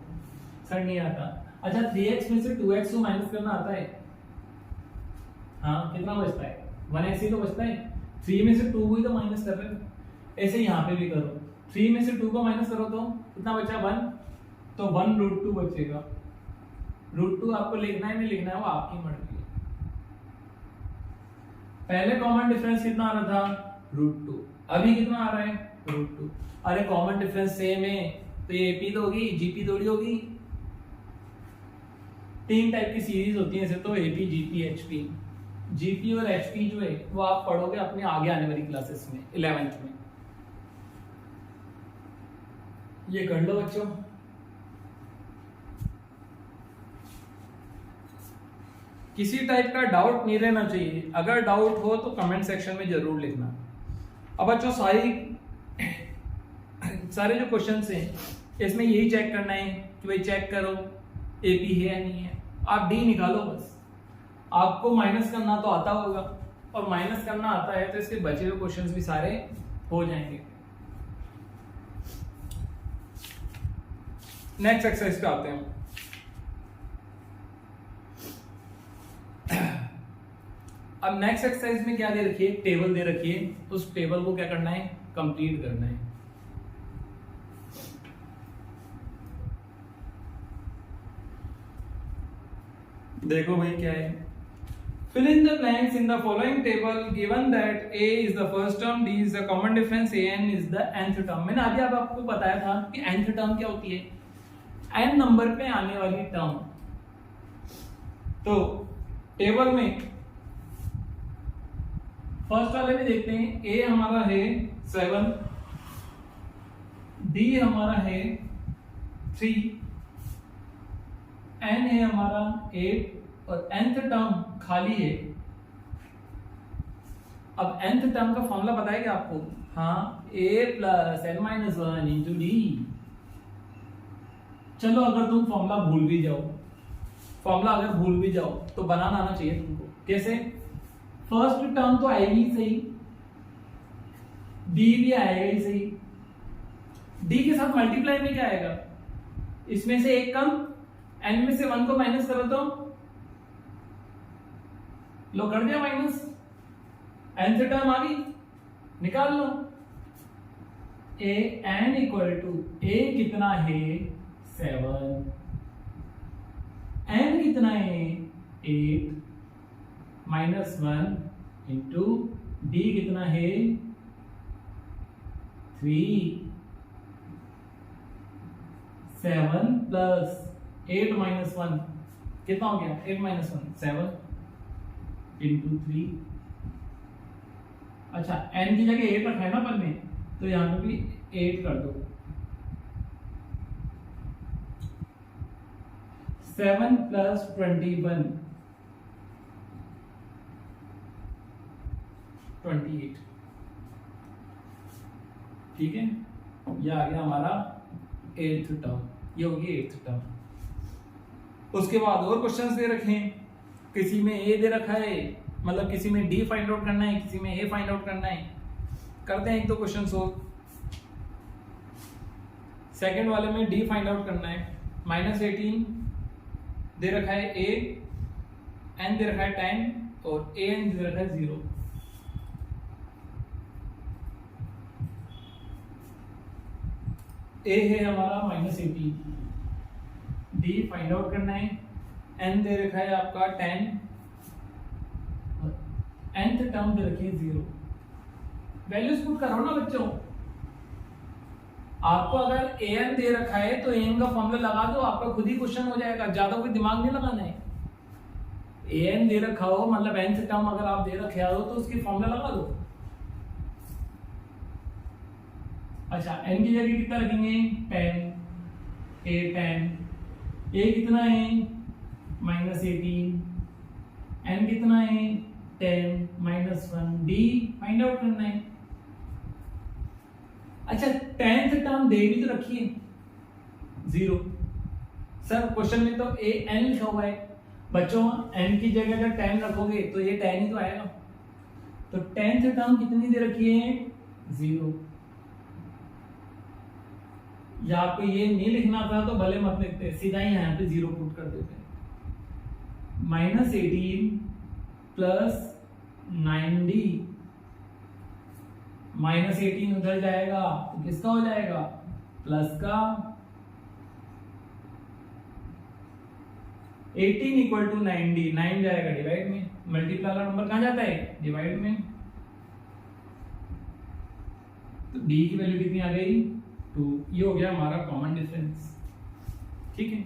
सर नहीं आता। अच्छा 3x में से 2x को माइनस करना आता है? हाँ, कितना बचता है? 1x ही तो बचता है। 3 में से 2 को ही तो माइनस कर रहे हो। ऐसे यहाँ पे भी करो, 3 में से 2 को माइनस करो तो कितना बचा? 1, तो 1√2 बचेगा। √2 आपको लिखना है नहीं लिखना है वो आपकी मर्जी है। पहले कॉमन डिफरेंस कितना आ रहा था? √2। अभी कितना आ रहा है? √2। अरे कॉमन डिफरेंस सेम है तो ये एपी तो होगी, जीपी थोड़ी होगी। 3 टाइप की सीरीज होती है ऐसे तो, एपी, जीपी, एचपी। जीपी और एचपी जो है वो आप पढ़ोगे अपने आगे आने वाली क्लासेस में, 11th में। ये कर लो बच्चों। किसी टाइप का डाउट नहीं रहना चाहिए। अगर डाउट हो तो कमेंट सेक्शन में जरूर लिखना। अब बच्चों सारे जो क्वेश्चंस हैं इसमें यही चेक करना है कि भाई चेक करो एपी है या नहीं है। आप डी निकालो बस। आपको माइनस करना तो आता होगा, और माइनस करना आता है तो इसके बचे हुए क्वेश्चंस भी सारे हो जाएंगे। नेक्स्ट एक्सरसाइज पे आते हैं। अब नेक्स्ट एक्सरसाइज में क्या दे रखी है? टेबल दे रखी है। उस टेबल को क्या करना है? कंप्लीट करना है। देखो भाई क्या है। Fill in the blanks in the following table given that a is the first term, d is the common difference, an is the nth term। मैंने अभी आपको बताया था कि nth term क्या होती है? n नंबर पे आने वाली टर्म। तो टेबल में फर्स्ट वाले में देखते हैं। a हमारा है 7, d हमारा है 3, n है हमारा 8 और nth टर्म खाली है। अब nth टर्म का फॉर्मूला पता है क्या आपको? हाँ, a plus n minus 1 into D. चलो अगर तुम फॉर्मूला भूल भी जाओ तो बनाना आना चाहिए तुमको। कैसे? फर्स्ट टर्म तो आएगी सही, डी भी आएगा ही सही। डी के साथ मल्टीप्लाई में क्या आएगा? इसमें से एक कम, n में से 1 को माइनस करो तो लो कर दिया माइनस, nth टर्म आ गई, निकाल लो। a n equal to a कितना है? 7, n कितना है? 8 माइनस 1 इंटू d कितना है? 3। 7 प्लस 8 माइनस 1 कितना हो गया? 8 माइनस 1 7 इंटू 3। अच्छा n की जगह 8 रखा है ना अपन ने, तो यहां पे भी 8 कर दो। 7 प्लस 21 28। ठीक है, यह आ गया हमारा 8th टर्म। ये होगी 8th टर्म। उसके बाद और क्वेश्चंस दे रखे हैं। किसी में ए दे रखा है, मतलब किसी में डी फाइंड आउट करना है, किसी में ए फाइंड आउट करना है। करते हैं एक दो क्वेश्चंस और। सेकंड वाले में डी फाइंड आउट करना है। -18 दे रखा है ए, एन दे रखा है 10 और ए एन दे रखा है 0। ए है हमारा -18, डी फाइंड आउट करना है। एन दे रखा है आपका 10 और nth टर्म दे रखी है 0। वैल्यूज पुट करो ना बच्चों। आपको अगर an दे रखा है तो an का फॉर्मूला लगा दो, आपका खुद ही क्वेश्चन हो जाएगा, ज्यादा कोई दिमाग नहीं लगाना है। an दे रखा हो मतलब nth टर्म अगर आप दे रखे हो तो उसकी फॉर्मूला लगा दो। अच्छा n की जगह कितना रखेंगे? 10, a 10, a कितना है? -18, n कितना है? 10 -1, d फाइंड आउट करना है। अच्छा 10th टर्म दे भी तो रखी है, 0। सर क्वेश्चन में तो ए एन लिखा हुआ है बच्चों, एन की जगह अगर 10 रखोगे तो ये 10 ही तो आएगा। तो 10th टर्म कितनी दे रखी है 0। या आपको ये नहीं लिखना था तो भले मत लिखते, सीधा ही यहाँ पे 0 पुट कर देते। -18 प्लस 9d, -18 उधर जाएगा तो किसका हो जाएगा प्लस का। 18 इक्वल टू 9d, 9 जाएगा डिवाइड में, मल्टीप्लाई वाला नंबर कहां जाता है डिवाइड में। तो d की वैल्यू कितनी आ गई 2। ये हो गया हमारा कॉमन डिफरेंस। ठीक है,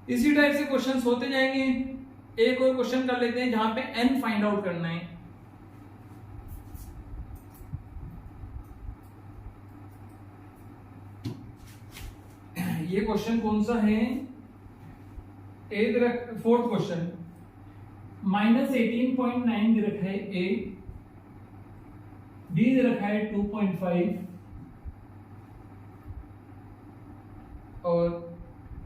इसी टाइप से क्वेश्चंस होते जाएंगे। एक और क्वेश्चन कर लेते हैं जहां पे n फाइंड आउट करना है। ये क्वेश्चन कौन सा है, फोर्थ क्वेश्चन। -18.9 दे रखा है a, d दे रखा है 2.5 और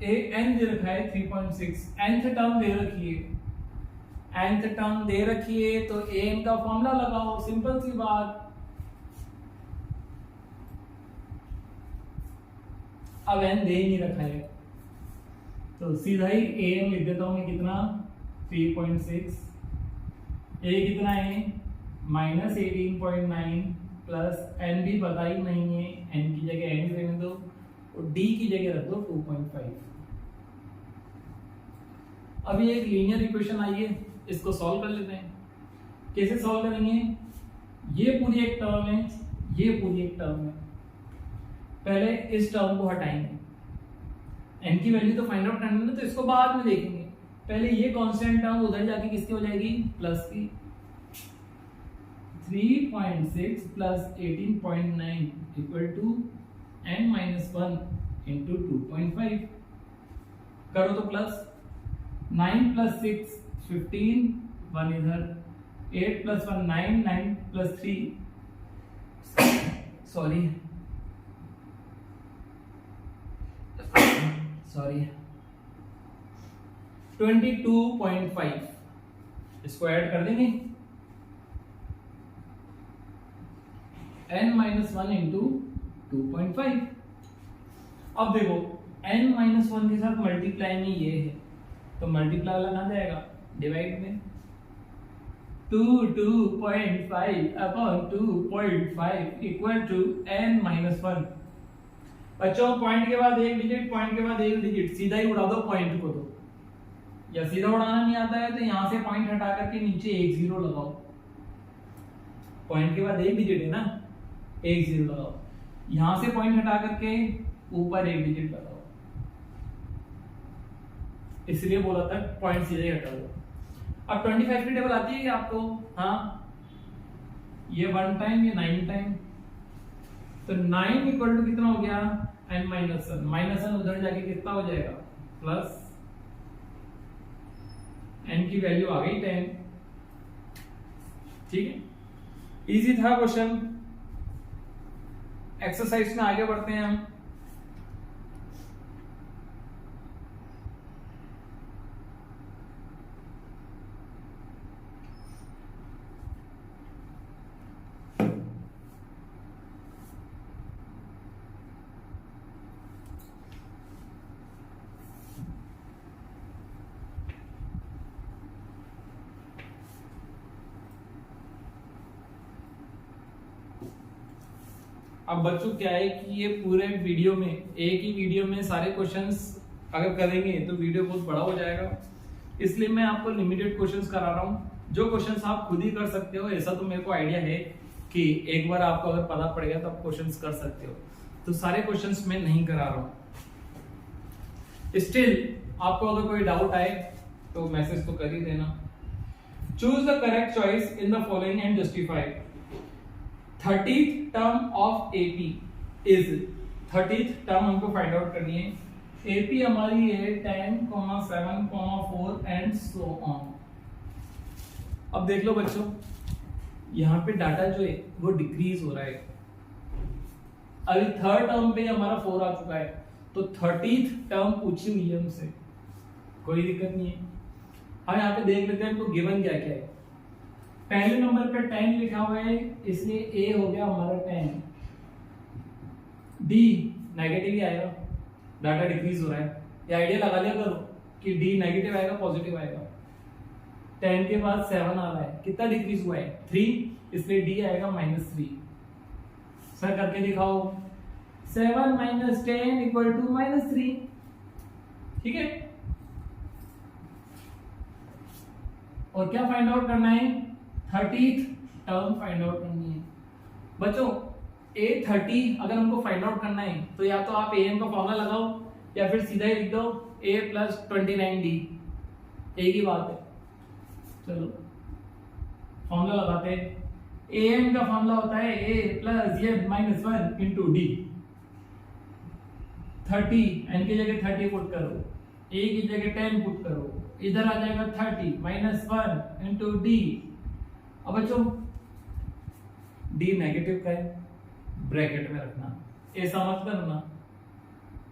n दे रखा है 3.6। nth टर्म दे रखी है, nth टर्म दे रखी है तो an का फॉर्मूला लगाओ, सिंपल सी बात। अब n दे ही नहीं रखा है तो सीधा ही an लिख देता हूं मैं, कितना 3.6। a कितना है -18.9 प्लस n भी पता ही नहीं है, n की जगह n रहने दो और d की जगह रख दो 2.5। अभी एक लीनियर इक्वेशन आई है, इसको सॉल्व कर लेते हैं। कैसे सॉल्व करेंगे, ये पूरी एक टर्म है, ये पूरी एक टर्म है। पहले इस टर्म को हटाएंगे, n की वैल्यू तो फाइंड आउट करनी है तो इसको बाद में देखेंगे। पहले ये कांस्टेंट टर्म उधर जाके किसकी हो जाएगी प्लस की। 3.6 plus 18.9 equal to n-1 into 2.5। करो तो प्लस 9 प्लस 6 15, 1 इधर 8 प्लस 1 9, 9 प्लस 3 सॉरी 22.5। इसको ऐड कर देंगे n-1 इंटू 2.5। अब देखो n-1 के साथ मल्टीप्लाई में ये है तो मल्टीप्लाई वाला कहां जाएगा डिवाइड में। 2.5 अपॉन 2.5 इक्वल टू n-1। बच्चों पॉइंट के बाद एक डिजिट, पॉइंट के बाद एक डिजिट, सीधा ही उड़ा दो पॉइंट को। तो या सीधा उड़ाना नहीं आता है तो यहां से पॉइंट हटा करके नीचे 1 0 लगाओ। पॉइंट के बाद एक डिजिट है ना, 1 0 लगाओ। यहां से पॉइंट हटा करके ऊपर एक डिजिट लगाओ, इसलिए बोला था पॉइंट सीधे हटा दो। अब 25 की टेबल आती है क्या आपको? हाँ, ये 1 टाइम, ये 9 टाइम। तो 9 इक्वल टू कितना हो गया n-1, -1 उधर जाके कितना हो जाएगा प्लस, n की वैल्यू आ गई 10। ठीक है, इजी था क्वेश्चन। एक्सरसाइज में आगे बढ़ते हैं हम। अब बच्चों क्या है कि ये पूरे वीडियो में, एक ही वीडियो में सारे क्वेश्चंस अगर करेंगे तो वीडियो बहुत बड़ा हो जाएगा, इसलिए मैं आपको लिमिटेड क्वेश्चंस करा रहा हूँ। जो क्वेश्चंस आप खुद ही कर सकते हो, ऐसा तो मेरे को आइडिया है कि एक बार आपको अगर पता पड़ गया तो आप क्वेश्चंस कर सकते हो। तो सारे क्वेश्चंस मैं नहीं करा रहा हूँ। स्टिल आपको अगर कोई डाउट आए तो मैसेज तो कर ही देना। Choose the correct choice in the following and justify. 30th term of AP is, 30th term हमको फाइंड आउट करनी है। AP हमारी है 10, 7, 4 एंड सो ऑन। अब देख लो बच्चों, यहाँ पे डाटा जो है वो डिक्रीज हो रहा है। अभी थर्ड टर्म पे हमारा 4 आ चुका है तो 30th टर्म पूछी हुई है हमसे, कोई दिक्कत नहीं है। हम यहाँ पे देख लेते हैं तो गिवन क्या क्या है। पहले नंबर पे 10 लिखा हुआ है, इसलिए ए हो गया हमारा 10। डी नेगेटिव ही आएगा, डाटा डिक्रीज हो रहा है, ये आइडिया लगा लिया करो कि डी नेगेटिव आएगा पॉजिटिव आएगा। 10 के बाद 7 आ रहा है, कितना डिक्रीज हुआ है 3, इसलिए डी आएगा -3। सर करके दिखाओ, 7 - 10 = -3। ठीक है, और क्या फाइंड आउट करना है, 30th टर्म फाइंड आउट करनी है। बच्चों A30 अगर हमको फाइंड आउट करना है तो या तो आप AM का फॉर्मूला लगाओ या फिर सीधा ही लिख दो A + 29D, एक ही बात है। चलो फॉर्मूला लगाते हैं। AM का फॉर्मूला होता है A + n - 1 × D। 30 n की जगह 30 पुट करो, A की जगह 10 पुट करो, इधर आ जाएगा 30 - 1 × D। अब बच्चों D नेगेटिव का है, ब्रैकेट में रखना, ऐसा मत करना,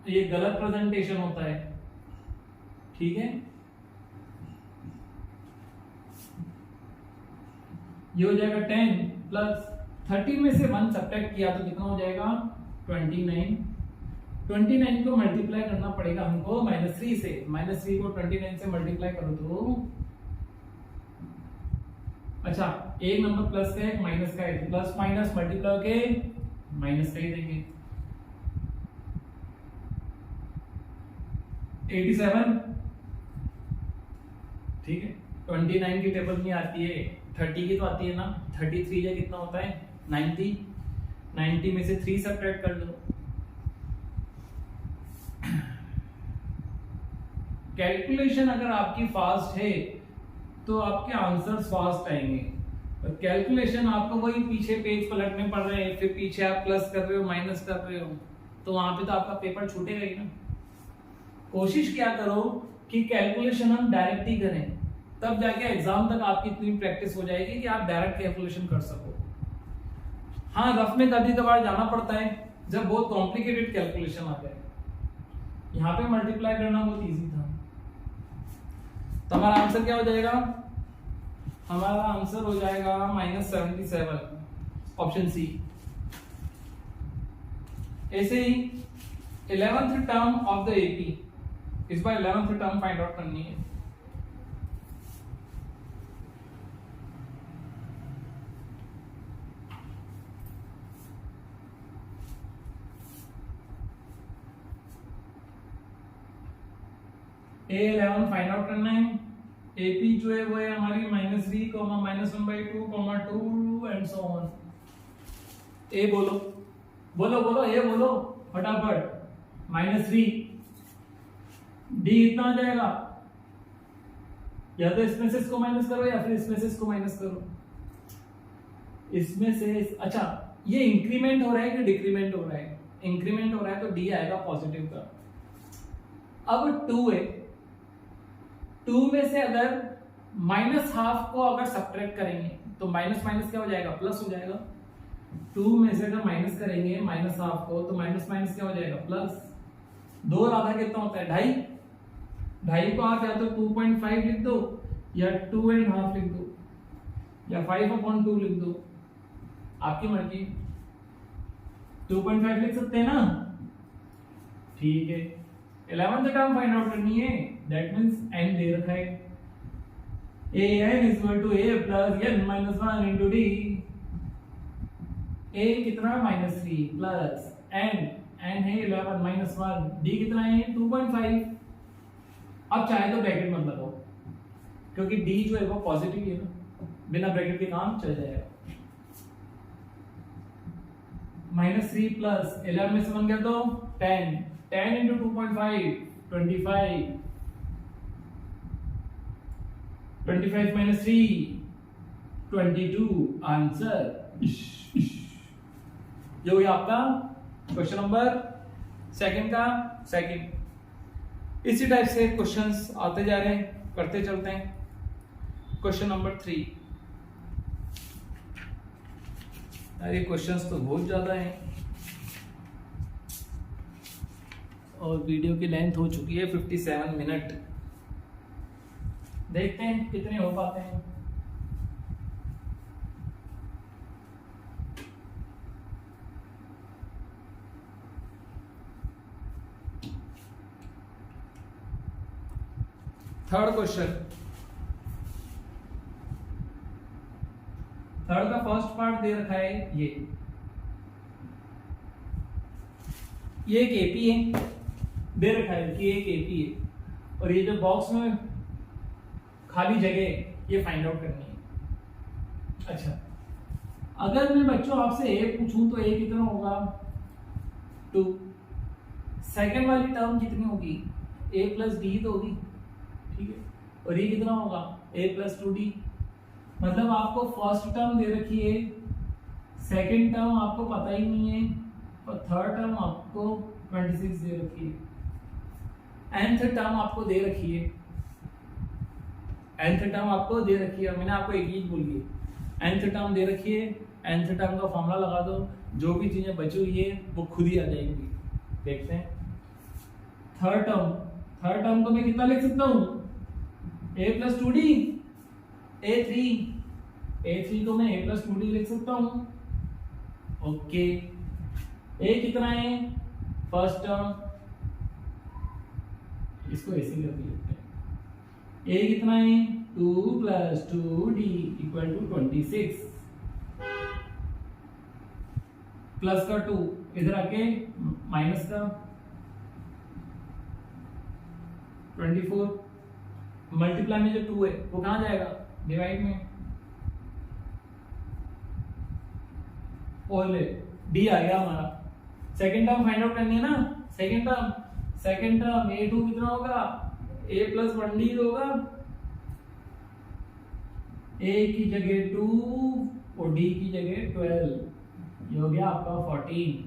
ये गलत प्रेजेंटेशन होता है। ठीक है, ये हो जाएगा 10 + 30 में से 1 सब्ट्रैक्ट किया तो कितना हो जाएगा 29। 29 को मल्टीप्लाई करना पड़ेगा हमको -3 से, -3 को 29 से मल्टीप्लाई करो तो अच्छा एक नंबर प्लस का है एक माइनस का है, प्लस माइनस मल्टीप्लाई के माइनस का ही देंगे। 87, ठीक है, 29 की टेबल नहीं आती है, 30 की तो आती है ना। 33 या कितना होता है 90, 90 में से 3 सब्ट्रैक्ट कर दो। कैलकुलेशन अगर आपकी फास्ट है तो आपके आंसर्स फास्ट आएंगे, और कैलकुलेशन आपको वही पीछे पेज पलटने पड़ रहे हैं, फिर पीछे आप प्लस कर रहे हो माइनस कर रहे हो, तो वहां पे तो आपका पेपर छूटेगा ही ना। कोशिश क्या करो कि कैलकुलेशन हम डायरेक्ट ही करें, तब जाके एग्जाम तक आपकी इतनी प्रैक्टिस हो जाएगी कि आप डायरेक्ट कैलकुलेशन कर सको। हाँ, रफ में कभी कभार जाना पड़ता है जब बहुत कॉम्प्लिकेटेड कैलकुलेशन आता है। यहाँ पे मल्टीप्लाई करना बहुत इजी था। तो हमारा आंसर क्या हो जाएगा, हमारा आंसर हो जाएगा -77, ऑप्शन सी। ऐसे ही 11th term of the AP, इस बार 11th टर्म फाइंड आउट करनी है। A11 फाइंड आउट करना है। AP जो है वो है हमारी -3, -1/2, 2 एंड सो ऑन। A बोलो बोलो बोलो, A बोलो फटाफट। -3, D इतना आ जाएगा, या तो इसमें से इसको माइनस करो या फिर इसमें से इसको माइनस करो। इसमें से अच्छा, ये इंक्रीमेंट हो रहा है कि डिक्रीमेंट हो रहा है? इंक्रीमेंट हो रहा है तो D आएगा पॉजिटिव का। अब 2 है, 2 में से अगर -½ को अगर सब्ट्रैक्ट करेंगे तो माइनस माइनस क्या हो जाएगा, प्लस हो जाएगा। 2 में से अगर माइनस करेंगे -½ को तो माइनस माइनस क्या हो जाएगा, प्लस। 2 आधा कितना होता है 2.5, 2.5 को आप या तो 2.5 लिख दो या 2.5 लिख दो या 5/2 लिख दो, आपकी मर्जी। 2.5 लिख सकते हैं ना, ठीक है। 11th टर्म फाइंड आउट करनी है, दैट मींस n दे रखा है। an = a + n - 1 × d। a कितना है -3 प्लस n है 11 - 1, d कितना है 2.5। अब चाहे तो ब्रैकेट मत लगाओ क्योंकि d जो है वो पॉजिटिव है ना, बिना ब्रैकेट के काम चल जाएगा। -3 प्लस 11 में से 1 कर दो 10, 10 × 2.5 25, 25 - 3 22, आंसर। ये हो गया आपका क्वेश्चन नंबर सेकंड का सेकंड। इसी टाइप से क्वेश्चंस आते जा रहे हैं, करते चलते हैं। Question number 3। यार ये क्वेश्चंस तो बहुत ज्यादा हैं। और वीडियो की लेंथ हो चुकी है 57 मिनट। देखते हैं कितने हो पाते हैं। थर्ड क्वेश्चन, थर्ड का फर्स्ट पार्ट दे रखा है ये एक एपी है, दे रखा है कि एक एपी है, और ये जो बॉक्स में खाली जगह है ये फाइंड आउट करनी है। अच्छा, अगर मैं बच्चों आपसे ए पूछूं तो ए कितना होगा 2, सेकंड वाली टर्म कितनी होगी a प्लस डी तो होगी, ठीक है, और ये कितना होगा a प्लस 2d। मतलब आपको फर्स्ट टर्म दे रखी है, सेकंड टर्म आपको पता ही नहीं है, और थर्ड टर्म आपको 26 दे रखी है, nth टर्म आपको दे रखी है, nth टर्म आपको दे रखी है। मैंने आपको एक चीज बोली है, nth टर्म दे रखी है, nth टर्म का फॉर्मूला लगा दो, जो भी चीजें बची हुई है वो खुद ही आ जाएंगी। देखते हैं थर्ड टर्म को मैं कितना लिख सकता हूँ a प्लस 2d, a3 को मैं a प्लस 2d लिख सकता हूँ। ओके, a कितना है फर्स्ट टर्म, इसको ऐसे कर देते हैं, a कितना है 2 plus 2d equal to 26, plus का 2 इधर आके माइनस का 24, मल्टीप्लाई में जो 2 है वो कहां जाएगा डिवाइड में, और डी आ गया हमारा। सेकंड टर्म फाइंड आउट करनी है ना, सेकंड टर्म a2 कितना होगा a प्लस 1d होगा, a की जगह 2 और d की जगह 12, ये हो गया आपका 14।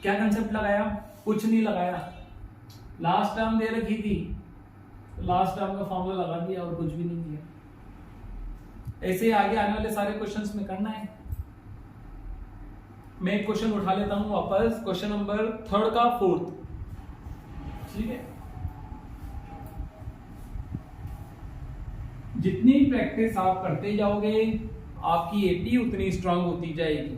क्या कंसेप्ट लगाया, कुछ नहीं लगाया, लास्ट टर्म दे रखी थी, लास्ट टर्म का फॉर्मूला लगा दिया और कुछ भी नहीं किया। ऐसे आगे आने वाले सारे क्वेश्चंस में करना है। मैं एक क्वेश्चन उठा लेता हूं वापस, क्वेश्चन नंबर थर्ड का फोर्थ, ठीक है। जितनी प्रैक्टिस आप करते जाओगे आपकी एपी उतनी स्ट्रांग होती जाएगी।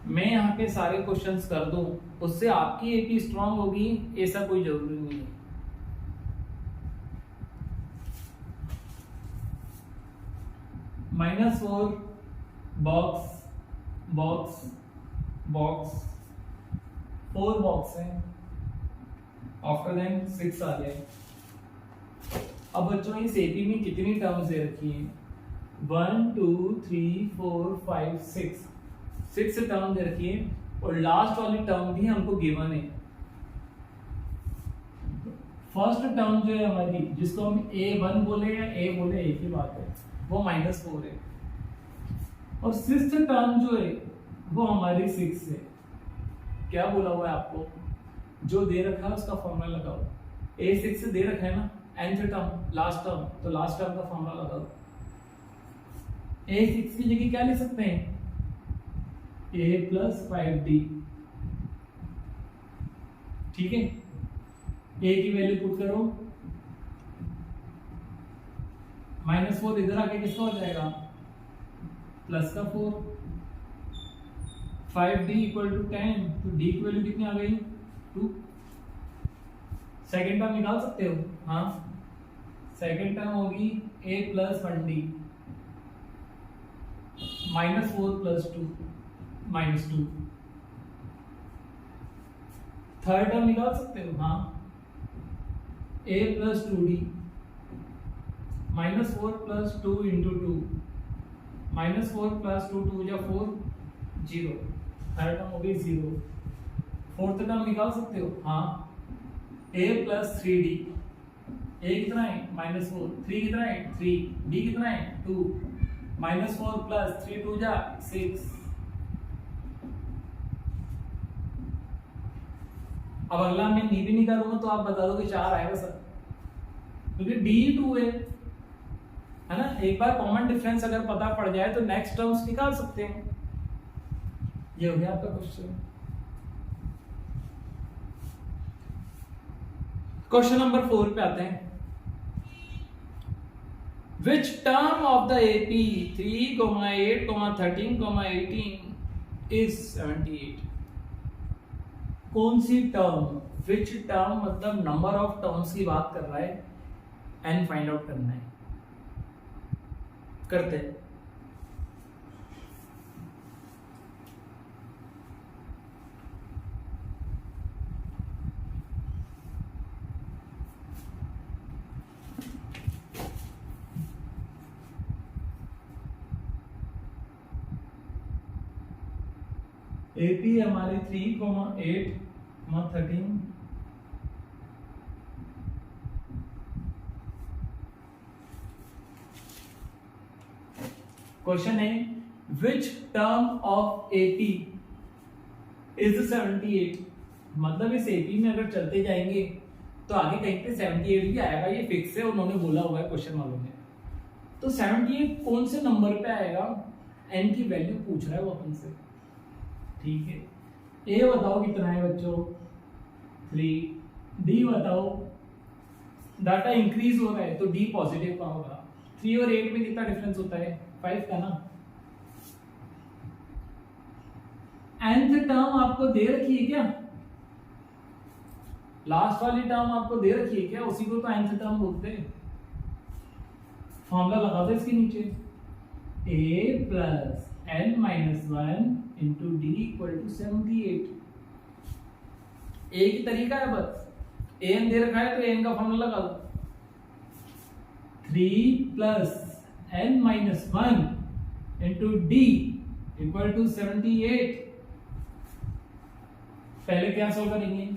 मैं यहाँ पे सारे क्वेश्चंस कर दूं उससे आपकी एपी स्ट्रांग होगी ऐसा कोई जरूरी नहीं है। -4 बॉक्स 4 बॉक्स है, आफ्टर देन 6 आ गए। अब बच्चों इस एपी में कितनी टर्म्स दे रखी हैं 1 2 3 4 5 6 टर्म दे रखी है, और लास्ट वाली टर्म भी हमको गिवन है। फर्स्ट टर्म जो है हमारी, जिसको हम a1 बोले या a बोले एक ही बात है, वो -4 है, और सिक्स्थ टर्म जो है वो हमारी 6 है। क्या बोला हुआ है आपको, जो दे रखा है उसका फॉर्मूला लगाओ। a6 दे रखा है ना, nth टर्म लास्ट टर्म, तो लास्ट टर्म का फॉर्मूला लगाओ। a6 की जगह क्या लिख सकते हैं a प्लस 5d, ठीक है। a की वैल्यू पुट करो, -4 इधर आके किसका हो जाएगा प्लस का 4, 5d इक्वल टू 10, तो d की वैल्यू कितनी आ गई 2। सेकेंड टर्म निकाल सकते हो, हाँ, सेकेंड टर्म होगी a plus 1d -4 plus 2 -2। Third term निकाल सकते हो, हाँ, a plus 2d -4 plus 2 into 2, -4 plus 2 2 या 4 0, थर्ड टर्म हो गई 0। फोर्थ टर्म निकाल सकते हो, हाँ, a प्लस 3d, a कितना है -4, 3 कितना है 3, d कितना है 2, -4 प्लस 3 2 जा 6। अब अगला मैं नी भी नहीं करूंगा तो आप बता दो कि 4 आएगा सर, क्योंकि डी 2 है ना। एक बार कॉमन डिफरेंस अगर पता पड़ जाए तो नेक्स्ट टर्म्स निकाल सकते हैं। ये हो गया आपका क्वेश्चन। क्वेश्चन नंबर 4 पे आते हैं। Which term of the AP 3, 8, 13, 18 is 78? कौन सी टर्म, विच टर्म मतलब नंबर ऑफ टर्म्स की बात कर रहा है, एन फाइंड आउट करना है। करते हैं। एपी हमारी 3, 8, 13 क्वेश्चन है which term of AP is 78। मतलब इस एपी में अगर चलते जाएंगे तो आगे कहीं पे 78 भी आएगा, ये फिक्स है, उन्होंने बोला हुआ है क्वेश्चन वालों ने। तो 78 कौन से नंबर पे आएगा, एन की वैल्यू पूछ रहा है वो अपन से। ठीक है, ए बताओ कितना है बच्चों, 3। डी बताओ, डाटा इंक्रीज हो रहा है तो डी पॉजिटिव का होगा। 3 और 8 में कितना डिफरेंस होता है, 5 का ना। nth टर्म आपको दे रखी है क्या, लास्ट वाली टर्म आपको दे रखी है क्या, उसी को तो nth टर्म बोलते हैं। फॉर्मूला लगा दो इसके नीचे, a plus n minus 1 into d equal to 78। एक ही तरीका है बस, an दे रखा है तो an का फॉर्मूला लगा दो, 3 plus n minus 1 into d equal to 78। पहले क्या सॉल्व करेंगे,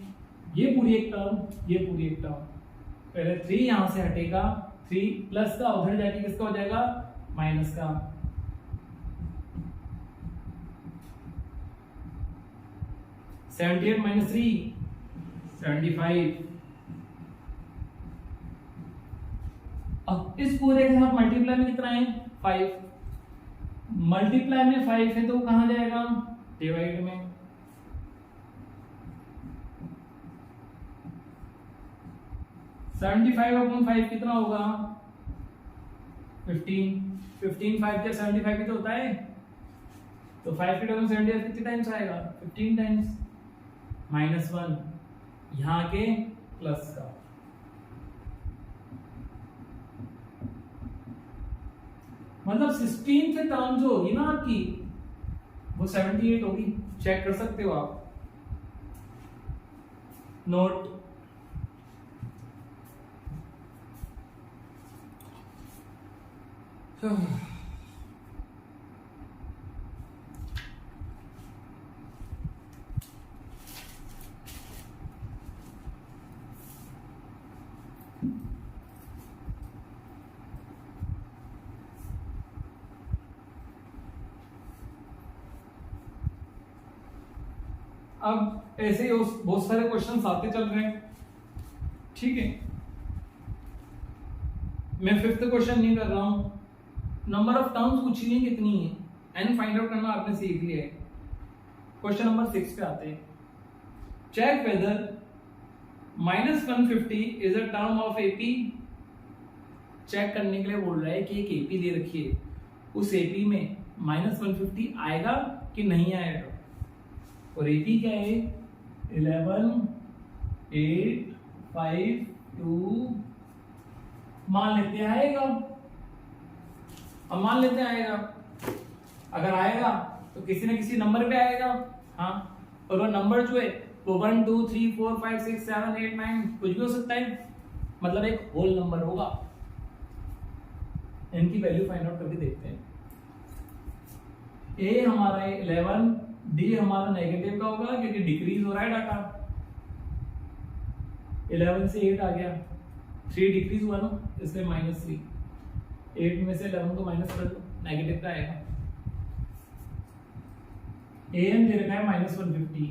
ये पूरी एक टर्म, ये पूरी एक टर्म। पहले 3 यहां से हटेगा, 3 प्लस का उधर जाके किसका हो जाएगा, माइनस का। -78 - 3 75। अब इस पूरे के साथ मल्टीप्लाई में कितना है, 5। मल्टीप्लाई में 5 है तो कहां जाएगा, डिवाइड में। सेवेंटी 5/5 कितना होगा, 15। 15 5 क्या 75 भी तो होता है, तो 5 के टर्म 75 कितने टाइम्स आएगा, 15 टाइम्स। -1 यहाँ के प्लस का, मतलब 16th टर्म जो होगी ना आपकी वो 78 होगी। चेक कर सकते हो आप, नोट। अब ऐसे ही बहुत सारे क्वेश्चंस आते चल रहे हैं, ठीक है। मैं 5th क्वेश्चन नहीं कर रहा हूं, नंबर ऑफ टर्म्स पूछी नहीं कितनी है, एन फाइंड आउट करना आपने सीख लिया है। क्वेश्चन नंबर 6 पे आते हैं। Check whether -150 is a term of AP. Check करने के लिए बोल रहा है कि एक एपी दे रखी है, उस एपी में -150 आएगा कि नहीं आएगा। और एपी क्या है, 11 8 5 2 मान लेते हैं आएगा। अब मान लेते हैं आएगा, अगर आएगा तो किसी न किसी नंबर पे आएगा, हाँ। और वो नंबर जो है वो 1 2 3 4 5 6 7 8 9 कुछ भी हो सकता है, मतलब एक होल नंबर होगा। इनकी वैल्यू फाइंड आउट करके देखते हैं। ए हमारा है 11, डी हमारा नेगेटिव का होगा क्योंकि डिक्रीज हो रहा है डाटा। 11 से 8 आ गया, 3 डिक्रीज हुआ ना, इसलिए -3। 8 में से 11 को माइनस कर दो, नेगेटिव का आएगा। an दे रखा है -150,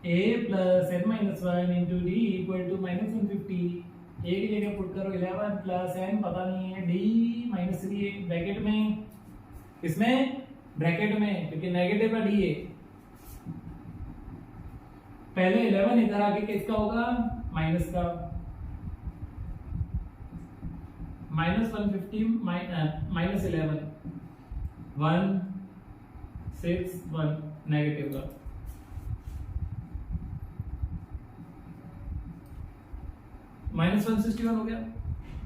a plus n minus 1 into d equal to -150। a की जगह पुट करो 11 प्लस n पता नहीं है, d -3 ब्रैकेट में, इसमें ब्रैकेट में क्योंकि नेगेटिव का d है, पहले 11 इधर आके किसका होगा, माइनस का, -150 -11 161 नेगेटिव का, -161 हो गया।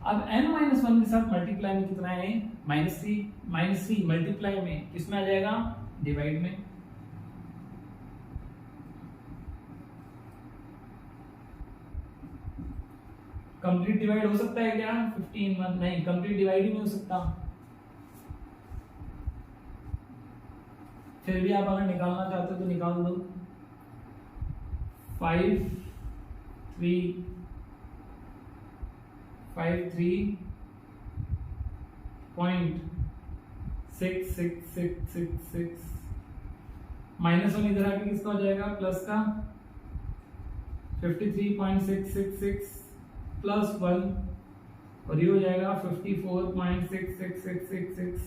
अब n-1 के साथ मल्टीप्लाई में कितना है, -3 मल्टीप्लाई में किसमें आ जाएगा, डिवाइड में। कंप्लीट डिवाइड हो सकता है क्या, 15 नहीं, कंप्लीट डिवाइड ही नहीं हो सकता। फिर भी आप अगर निकालना चाहते हो तो निकाल दो। 53.66666 -1 इधर आके किसका हो जाएगा, प्लस का, 53.666 प्लस 1 और ये हो जाएगा 54.66666।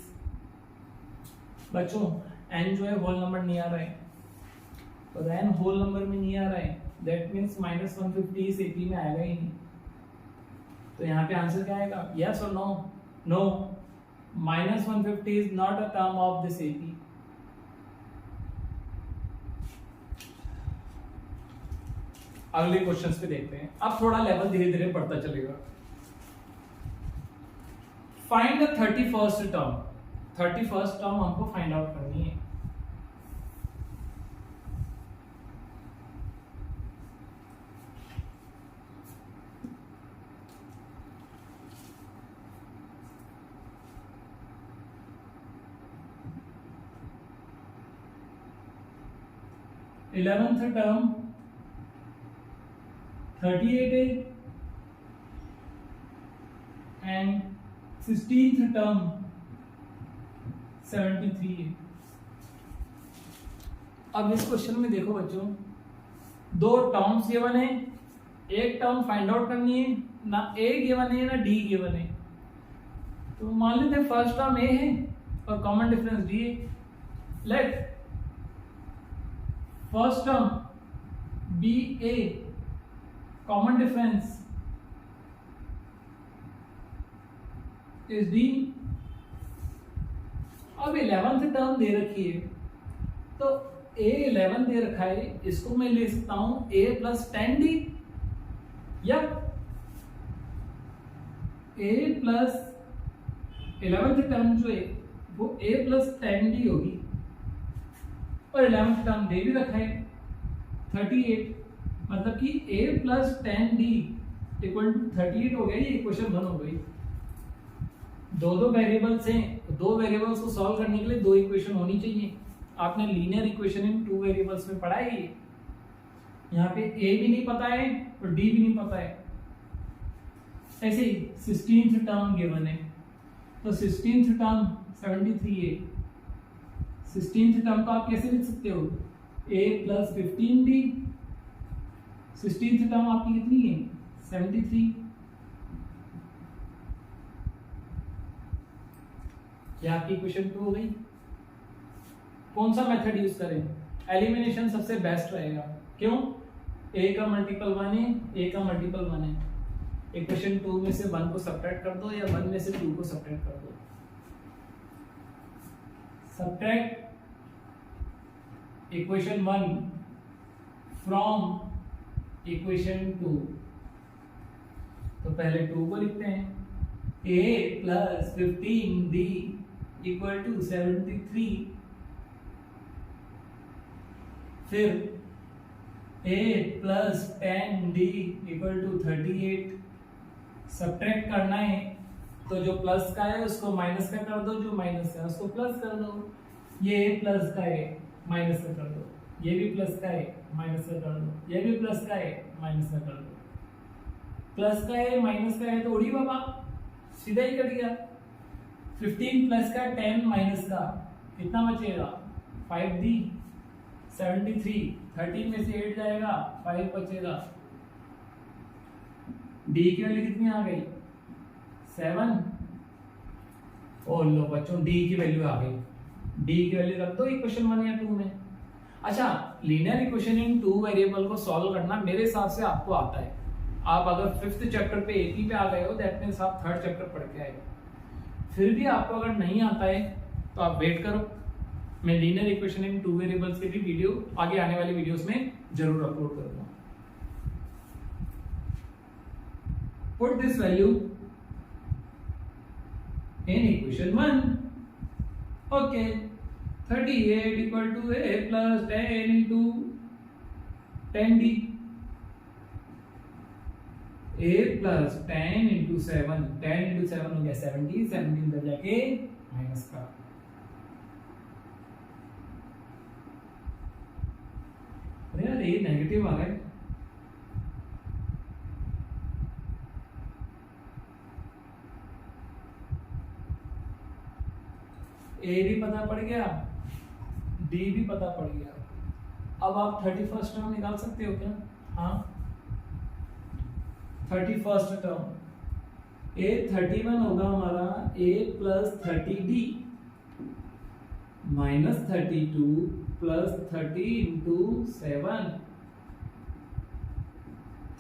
बच्चों n जो है होल नंबर नहीं आ रहा है, तो n होल नंबर में नहीं आ रहा है, दैट मींस -150 इस AP में आएगा ही नहीं। तो यहाँ पे आंसर क्या आएगा, यस और no, no, -150 is not a term of this AP। अगले क्वेश्चंस पे देखते हैं। अब थोड़ा लेवल धीरे धीरे बढ़ता चलेगा। Find the 31st term. 31st term हमको फाइंड आउट करनी है। इलेवेंथ टर्म 38 है एंड 16th टर्म 73 है। अब इस क्वेश्चन में देखो बच्चों, दो टर्म्स गिवन है, एक टर्म फाइंड आउट करनी है, ना ए गिवन है ना डी गिवन है। तो मान लेते हैं फर्स्ट टर्म ए है और कॉमन डिफरेंस डी है। Let first term be a, common difference is d. अब 11th टर्म दे रखी है, तो a 11 दे रखा है, इसको मैं ले सकता हूं a प्लस 10d, या a प्लस 11th टर्म जो है वो a प्लस 10d होगी, और 11th टर्म दे भी रखा है 38, मतलब कि a plus 10d equal to 38 हो गया। ये इक्वेशन 1 हो गई। दो वेरिएबल्स हैं, दो वेरिएबल्स को सॉल्व करने के लिए दो इक्वेशन होनी चाहिए। आपने linear equation in two variables में पढ़ा है। यहाँ पे a भी नहीं पता है और d भी नहीं पता है। ऐसे ही 16th टर्म गिवन है, तो 16th टर्म 73 है। 16th टर्म को आप कैसे लिख सकते हो, a plus 15d। 16th term आपकी कितनी है, 73। यह आपकी क्वेश्चन 2 हो गई। कौन सा मेथड यूज करें, एलिमिनेशन सबसे बेस्ट रहेगा। क्यों, a का मल्टीपल 1 है, a का मल्टीपल 1 है। इक्वेशन 2 में से 1 को सब्ट्रैक्ट कर दो या 1 में से 2 को सब्ट्रैक्ट कर दो। Subtract equation 1 from equation 2। तो पहले 2 को लिखते हैं, a plus 15d equal to 73। फिर a plus 10d equal to 38। Subtract करना है तो जो प्लस का है उसको माइनस का कर दो, जो माइनस का है उसको प्लस कर दो। ये प्लस का है माइनस का कर दो, ये भी प्लस का है माइनस का कर दो, ये भी प्लस का है माइनस का कर दो। प्लस का है माइनस का है तो उड़ी बाबा, सीधा ही कट गया। 15 प्लस का 10 माइनस का कितना बचेगा, 5d। 73 13 में से 8 जाएगा, 5 बचेगा। d की वैल्यू कितनी आ गई, 7। और लो बच्चों d की वैल्यू आ गई। d की वैल्यू रख दो इक्वेशन 1 या 2 में। अच्छा linear equation in two variable को सॉल्व करना मेरे हिसाब से आपको आता है। आप अगर 5th चैप्टर पे एपी पे आ गए हो दैट मींस आप 3rd चैप्टर पढ़ के आए हो। फिर भी आपको अगर नहीं आता है तो आप वेट करो, मैं linear equation in two variables के भी वीडियो आगे आने वाली वीडियोस में जरूर अपलोड करूंगा। Put this value in equation 1। Okay, 38 equal to a plus 10 into 10d, a plus 10 into 7, 10 into 7 हो गया 70, 70 उधर जाके माइनस का। अरे यार ये नेगेटिव आ गया, ए भी पता पड़ गया, डी भी पता पड़ गया। अब आप 31st टर्म निकाल सकते हो क्या? हाँ, 31st टर्म ए 31 होगा हमारा a plus 30d minus 32 plus 30 into 7,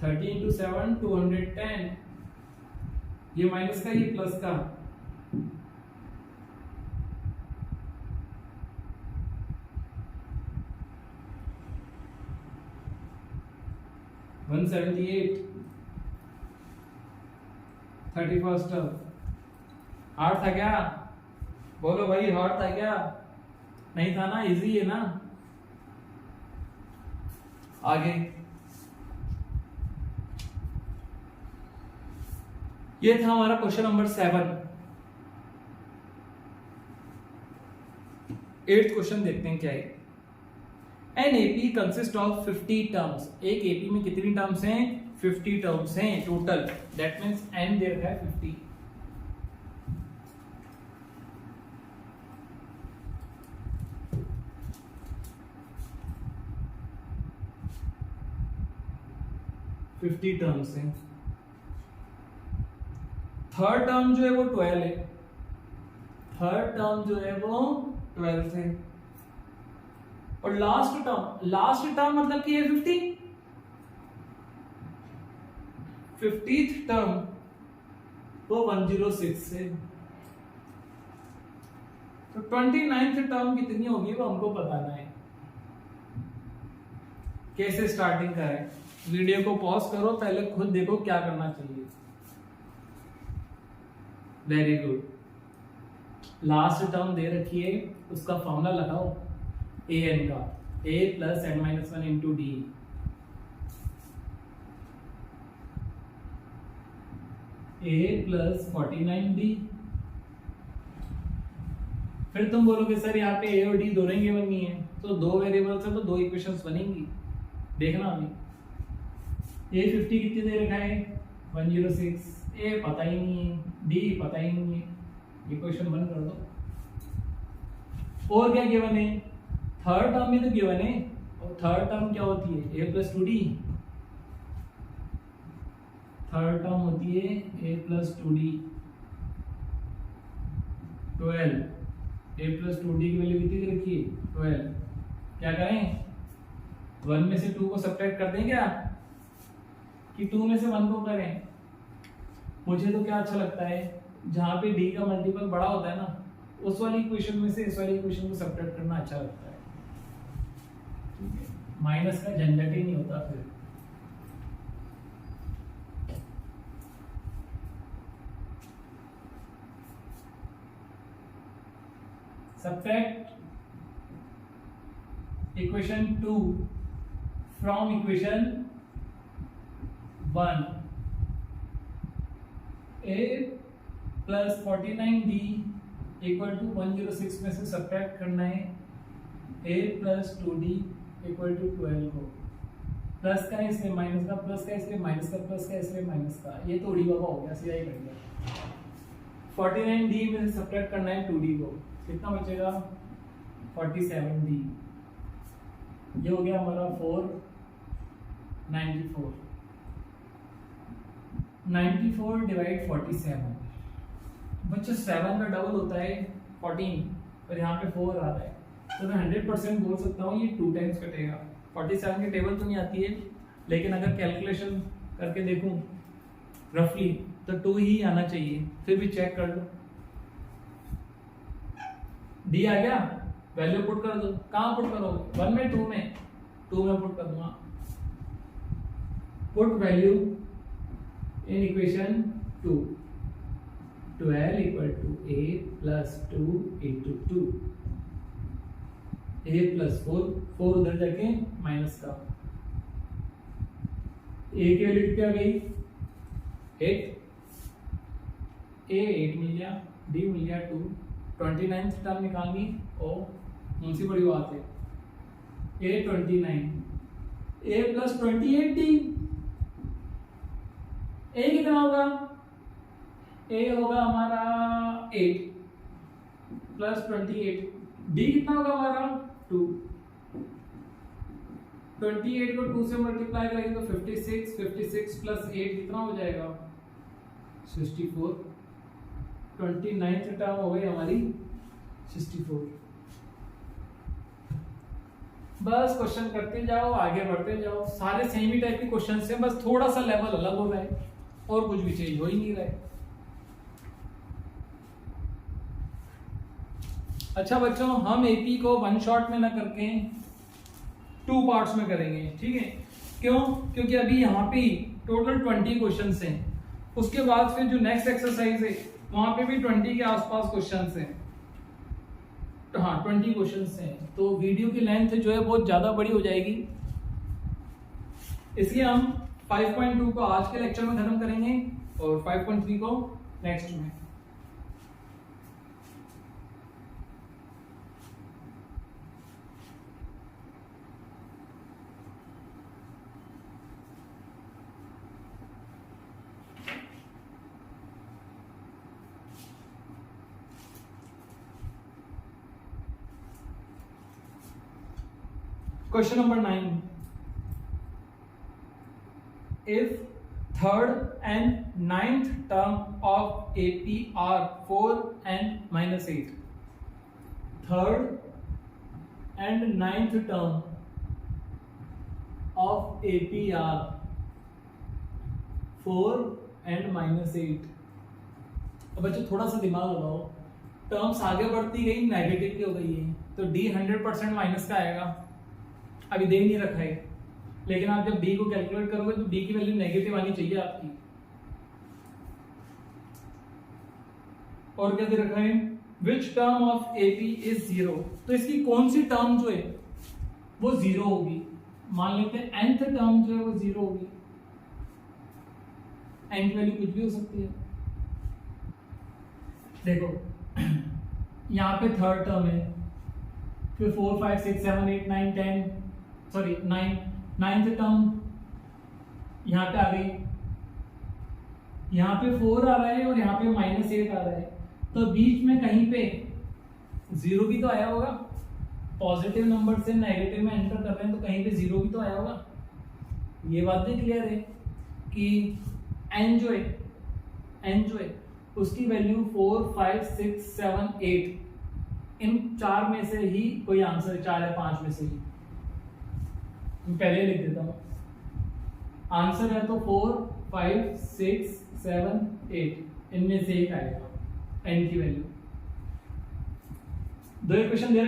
30 into 7 210, ये माइनस का ये प्लस का, वन 178। 31st हार्ड था क्या? बोलो भाई, हार्ड था क्या? नहीं था ना, इजी है ना। आगे ये था हमारा क्वेश्चन नंबर 7। 8th क्वेश्चन देखते हैं क्या है। An AP consist of 50 terms, एक एपी में कितनी टर्म्स हैं? 50 टर्म्स हैं टोटल, दैट मींस एन दे रखा है 50। टर्म्स हैं। थर्ड टर्म जो है वो 12 है, थर्ड टर्म जो है वो 12 है, और लास्ट टर्म मतलब कि ये 50th टर्म वो 106 है। तो 29th टर्म कितनी होगी वो हमको बताना है। कैसे स्टार्टिंग करें? वीडियो को पॉज करो, पहले खुद देखो क्या करना चाहिए। Very good. लास्ट टर्म दे रखी है, उसका फॉर्मूला लगाओ ए एन का, a plus n minus 1 into d, a plus 49d। फिर तुम बोलोगे सर यहाँ पे a और d दोनों गिवन नहीं है, तो दो वेरिएबल्स है तो दो इक्वेशंस बनेंगी। देखना अभी a 50 कितने दे रखा है? 106, a पता ही नहीं है, d पता ही नहीं है, इक्वेशन बंद कर दो। और क्या गिवन है? थर्ड टर्म भी तो गिवन है, और थर्ड टर्म क्या होती है? a plus 2d। Third term होती है a plus 2d, 12। a plus 2d की वैल्यू कितनी दे रखी है? 12। क्या करें? 1 में से 2 को सब्ट्रैक्ट कर दें क्या, कि 2 में से 1 को करें? मुझे तो क्या अच्छा लगता है, जहां पे d का मल्टीपल बड़ा होता है ना, उस वाली इक्वेशन में से इस वाली इक्वेशन को सब्ट्रैक्ट करना अच्छा लगता है। माइनस का झंझट ही नहीं होता फिर। Subtract equation 2 from equation 1। a plus 49d equal to 106 में से सब्ट्रैक्ट करना है a plus 2d equal to 12 को। प्लस का इसलिए माइनस का, प्लस का इसलिए माइनस का, प्लस का इसलिए माइनस का। ये तो डी बाबा हो गया, सीधा ही बढ़ गया। 49d में से सब्ट्रैक्ट करना है 2d को, कितना बचेगा? 47d। ये हो गया हमारा 494। 94 डिवाइड 47, बच्चों 7 का डबल होता है 14, और यहाँ पे 4 आ रहा है, तो मैं 100% बोल सकता हूँ ये 2 टाइम्स कटेगा। 47 की टेबल तो नहीं आती है, लेकिन अगर कैलकुलेशन करके देखूं रफली तो 2 ही आना चाहिए, फिर भी चेक कर लो। डी आ गया, वैल्यू पुट कर दो। कहां पुट करोगे? 1 में 2 में? 2 में पुट करूंगा। Put value in equation 2, 12 equal to a plus 2 into 2, a plus 4, 4 उधर जाके माइनस का, a की वैल्यू क्या गई 8, a 8 मिल गया, d मिल गया 2, 29th टर्म निकालनी और उनसे बड़ी बात है a 29, a plus 28 d, a कितना होगा? a होगा हमारा 8 प्लस 28, d कितना होगा हमारा 2, 28 को 2 से मल्टीप्लाई करेंगे तो 56, 56 प्लस 8 कितना हो जाएगा 64, 29th टर्म हो गई हमारी 64। बस क्वेश्चन करते जाओ, आगे बढ़ते जाओ, सारे सेम ही टाइप के क्वेश्चन हैं, बस थोड़ा सा लेवल अलग हो रहा है और कुछ भी चेंज हो ही नहीं रहा है। अच्छा बच्चों, हम एपी को वन शॉट में ना करके 2 पार्ट्स में करेंगे, ठीक है? क्यों? क्योंकि अभी यहाँ पे टोटल 20 क्वेश्चंस हैं, उसके बाद फिर जो नेक्स्ट एक्सरसाइज है वहां पे भी 20 के आसपास क्वेश्चंस हैं। हाँ 20 क्वेश्चंस हैं, तो वीडियो की लेंथ जो है बहुत ज्यादा बड़ी हो जाएगी, इसलिए हम 5.2 को आज के लेक्चर में खत्म करेंगे और 5.3 को नेक्स्ट में। Question number 9. If third and ninth term of AP are 4 and minus 8, third and ninth term of AP are 4 and minus 8। अब बच्चों थोड़ा सा दिमाग लगाओ, टर्म्स आगे बढ़ती गई नेगेटिव की हो गई है, तो D 100% माइनस का आएगा, अभी दे नहीं रखा है, लेकिन आप जब d को कैलकुलेट करोगे तो d की वैल्यू नेगेटिव आनी चाहिए आपकी। और क्या दे रखा है? Which term of AP is 0, तो इसकी कौन सी टर्म जो है वो 0 होगी? मान लेते हैं nth टर्म जो है वो 0 होगी, n की वैल्यू कुछ भी हो सकती है। देखो यहाँ पे थर्ड टर्म है, फिर 4 5 6 7 8 9 10, सॉरी 9th टर्म यहाँ पे आ गई, यहाँ पे 4 आ रहा है और यहाँ पे -8 आ रहा है, तो बीच में कहीं पे 0 भी तो आया होगा। पॉजिटिव नंबर से नेगेटिव में एंटर कर रहे हैं तो कहीं पे 0 भी तो आया होगा। ये बात भी क्लियर है कि n जो है उसकी वैल्यू 4 5 6 7 8, इन 4 में से ही कोई आंसर, 4 या 5 में से ही, मैं पहले लिख देता हूं। आंसर है तो 4 5 6 7 8, इनमें से एक आएगा n की वैल्यू। दो इक्वेशन दे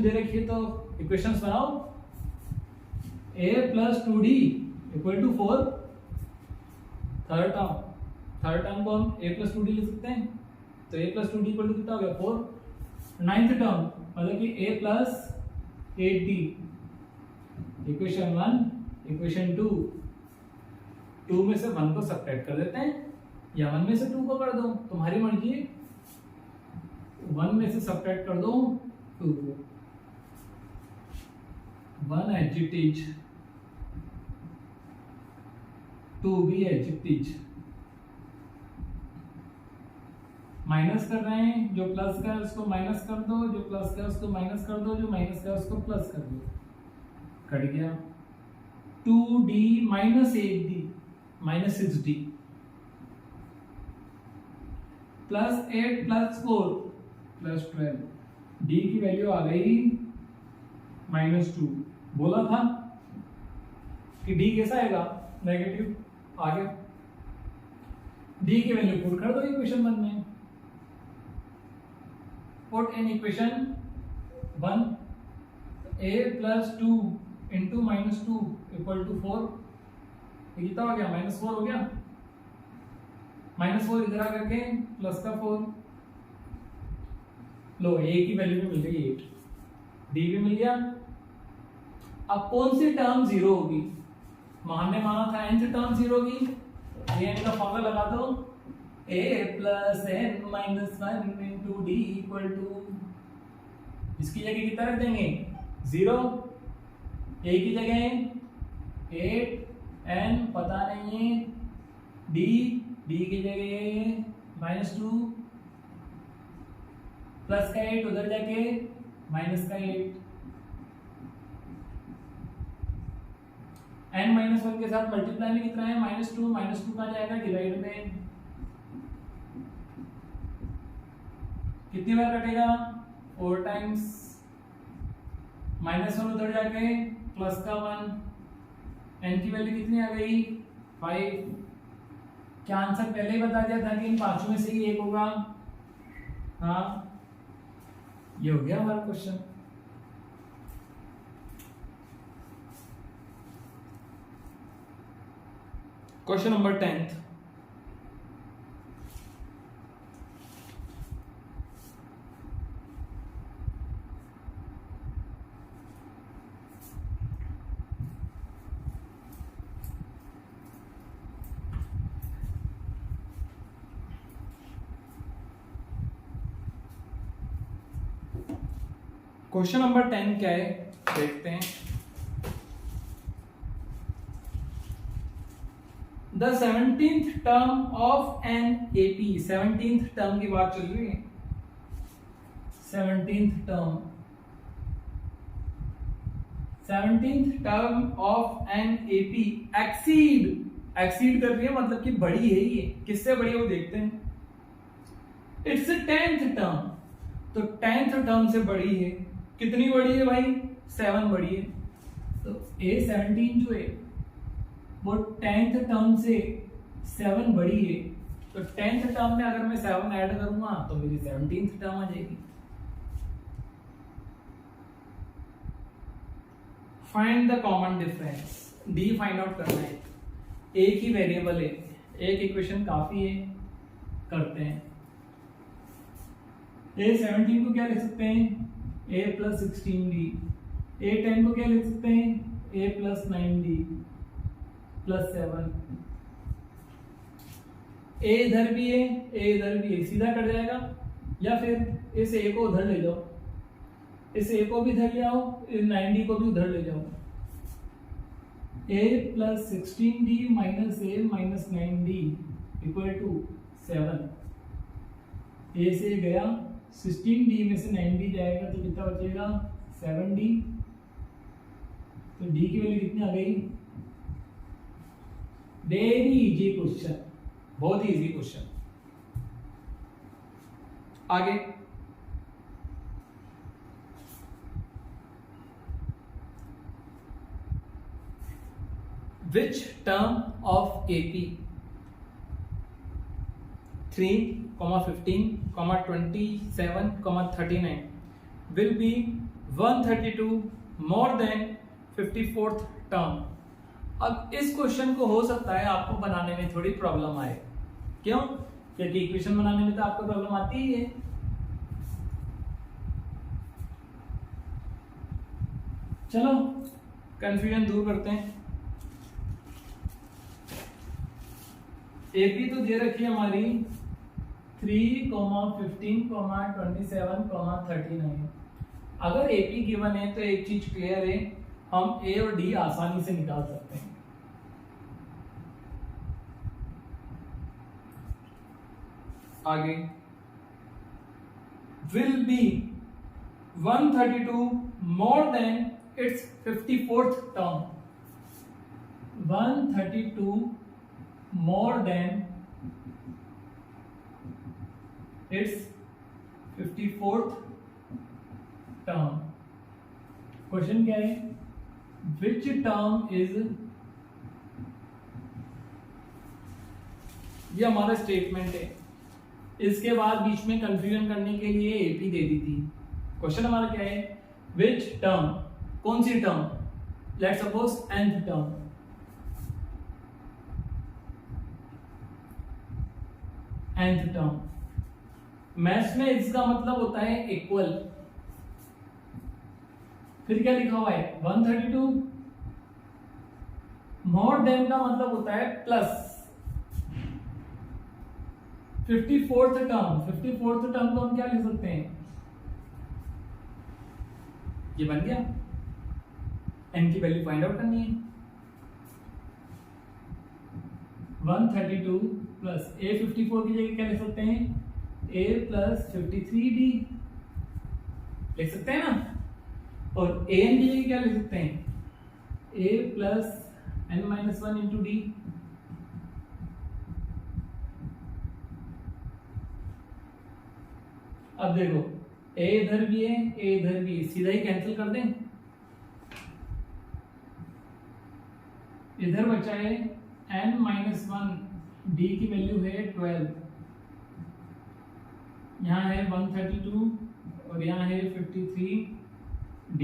रखी है, तो इक्वेशंस बनाओ। a plus 2d equal to 4, third term को हम a प्लस 2d लिख सकते हैं, तो a plus 2d equal to कितना हो गया 4। नाइन्थ टर्म मतलब कि a plus 8d, equation 1 equation 2 में से 1 को सब्ट्रैक्ट कर देते हैं या 1 में से 2 को कर दो, तुम्हारी मर्जी है। 1 में से सब्ट्रैक्ट कर दो 2 को, 1 एडजेक्टिव 2 भी एडजेक्टिव, माइनस कर रहे हैं, जो प्लस का है उसको माइनस कर दो, जो प्लस का है उसको माइनस कर दो, जो माइनस का है उसको प्लस कर दो, कट गया। 2d minus 8d minus 6d plus 8 plus 4 plus 12, d की वैल्यू आ गई -2 बोला था कि डी कैसा आएगा, नेगेटिव। आगे डी की वैल्यू पुट कर दो इक्वेशन 1 में। Put in equation 1 a + 2 × -2 = 4। कितना हो गया, -4 हो गया। -4 इधर आकर के प्लस का 4। लो a की वैल्यू भी मिल गई 8, d भी मिल गया। अब कौन सी टर्म 0 होगी, हमने माना था nth टर्म 0 होगी। an का फॉर्मूला लगा दो, a + n - 1 × d = इसकी जगह कितना रख देंगे, 0। a की जगह 8, n पता नहीं है, d की जगह -2 प्लस का 8 उधर जाके माइनस का 8, n-1 के साथ मल्टीप्लाई में कितना है, -2। -2 कहाँ जाएगा, डिवाइड में। कितनी बार कटेगा, 4 टाइम्स। -1 उधर जाके प्लस का 1, n की वैल्यू कितनी आ गई, 5। क्या आंसर पहले ही बता दिया था कि इन पांचों में से ही एक होगा। हाँ, ये हो गया हमारा question. Question number 10th, question number 10 क्या है देखते हैं। The 17th term of an AP, 17th term की बात चल रही है। 17th term of an AP exceed कर रही है, मतलब कि बड़ी है। ये किससे बड़ी है वो देखते हैं। इट्स 10th टर्म, तो 10th टर्म से बड़ी है। कितनी बड़ी है भाई, 7 बड़ी है। तो A17 जो है वो 10th टर्म से 7 बड़ी है। तो 10th टर्म में अगर मैं 7 ऐड करूंगा तो मेरी 17th टर्म आ जाएगी। Find the common difference, D find out करना है। एक ही वेरिएबल है, एक इक्वेशन काफी है, करते हैं। A17 को क्या लिख सकते हैं, a + 16d। A10 को क्या लिख सकते हैं, a + 9d + 7। a इधर भी है, a इधर भी है, सीधा कट जाएगा। या फिर इस a को उधर ले जाओ, इस a को भी इधर ले आओ, इस 9d को भी उधर ले जाओ। a + 16d - a - 9d = 7। a से गया, 16d में से 9d जाएगा तो कितना बचेगा, 7d। तो d की वैल्यू कितनी आ गई। वेरी इजी क्वेश्चन, बहुत ही इजी क्वेश्चन। आगे which term of AP 3, 15, 27, 39 will be 132 more than 54th term. अब इस क्वेश्चन को हो सकता है आपको बनाने में थोड़ी प्रॉब्लम आए। क्यों, क्योंकि इक्वेशन बनाने में तो आपको प्रॉब्लम आती ही है। चलो कंफ्यूजन दूर करते हैं। एपी तो दे रखी है हमारी 3, 15, 27, 39। अगर एपी गिवन है तो एक चीज क्लियर है, हम ए और डी आसानी से निकाल सकते हैं। आगे will be 132 more than it's 54th term. 132 more than its 54th term। Question क्या है, विच टर्म इज, ये हमारा स्टेटमेंट है, इसके बाद बीच में कंफ्यूजन करने के लिए एपी दे दी थी। क्वेश्चन हमारा क्या है, विच टर्म, कौन सी term, let's suppose nth term, nth term, maths में इसका मतलब होता है इक्वल, फिर क्या लिखा हुआ है 132, मोर देन का मतलब होता है plus 54th term, 54th term को हम क्या लिख सकते हैं, ये बन गया, n की वैल्यू फाइंड आउट करनी है, 132 प्लस a 54 की जगह क्या लिख सकते हैं, a प्लस 53d लिख सकते हैं ना, और an की जगह क्या लिख सकते हैं, a plus n-1 into D. अब देखो a इधर भी है, a इधर भी है, सीधा ही कैंसिल कर दें, इधर बचा है n-1, d की वैल्यू है 12, यहाँ है 132 और यहाँ है 53d।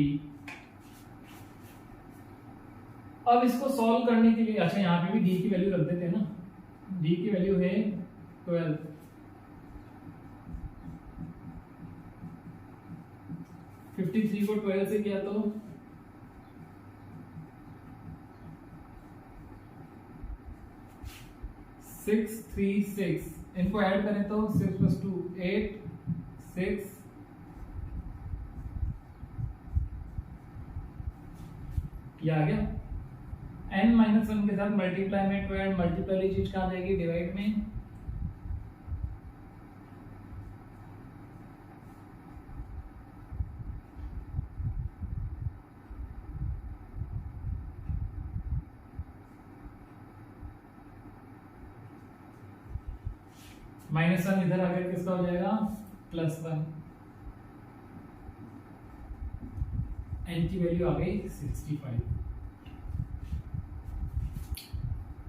अब इसको सॉल्व करने के लिए, अच्छा यहाँ पे भी d की वैल्यू रख देते हैं ना, d की वैल्यू है 12, 53 को 12 से किया तो 636, इनको ऐड करें तो 6 + 2 8, 6 ये आ गया, n-1 के साथ मल्टीप्लाई में 12, मल्टीप्लाई वाली चीज कहाँ जाएगी, डिवाइड में, -1 इधर आकर किसका हो जाएगा, +1, n की वैल्यू आ गई 65।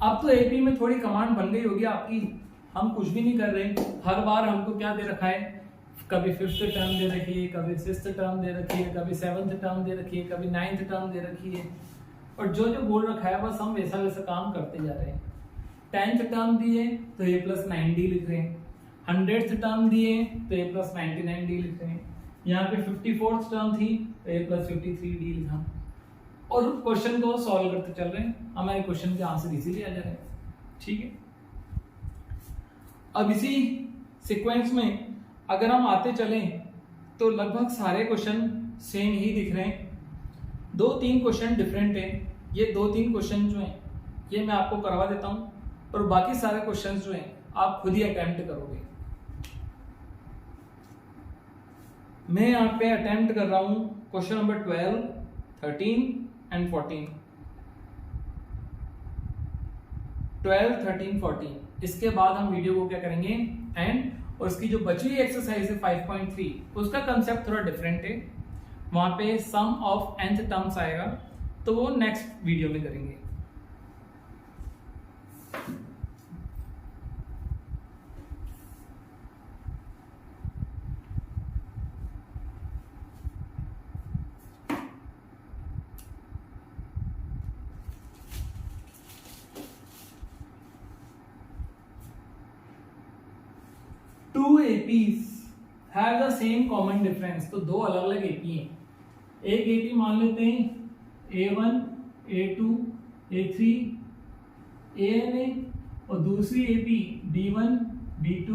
अब तो एपी में थोड़ी कमांड बन गई होगी आपकी, हम कुछ भी नहीं कर रहे, हर बार हमको क्या दे रखा है, कभी 5th टर्म दे रखी है, कभी 6th टर्म दे रखी है, कभी 7th टर्म दे रखी है, कभी 9th टर्म दे रखी है, और जो जो बोल रखा है बस हम वैसा वैसा काम करते जा रहे हैं। 10th टर्म दिए तो a + 9d लिख रहे हैं, 100th टर्म दिए तो a + 99d लिख रहे हैं, यहाँ पे 54th टर्म थी तो a + 53d लिखा, और क्वेश्चन को सॉल्व करते चल रहे हैं, हमारे क्वेश्चन के आंसर इजीली आ जा रहे हैं। ठीक है, अब इसी सीक्वेंस में अगर हम आते चलें तो लगभग सारे क्वेश्चन सेम ही दिख रहे हैं, 2-3 क्वेश्चन डिफरेंट हैं, ये 2-3 क्वेश्चन जो हैं ये मैं आपको करवा देता हूं, और बाकी सारे क्वेश्चन जो हैं आप खुद ही अटेम्प्ट करोगे। मैं यहाँ पे अटेम्प्ट कर रहा हूं क्वेश्चन नंबर 12, 13 एंड 14, 12, 13, 14। इसके बाद हम वीडियो को क्या करेंगे एंड, और उसकी जो बची हुई एक्सरसाइज है 5.3, उसका कंसेप्ट थोड़ा डिफरेंट है, वहां पे सम ऑफ nth टर्म्स आएगा, तो वो नेक्स्ट वीडियो में करेंगे। Two APs have the same common difference, तो दो अलग अलग AP हैं, एक AP मान लेते हैं A1, A2, A3, ANA, और दूसरी AP B1, B2,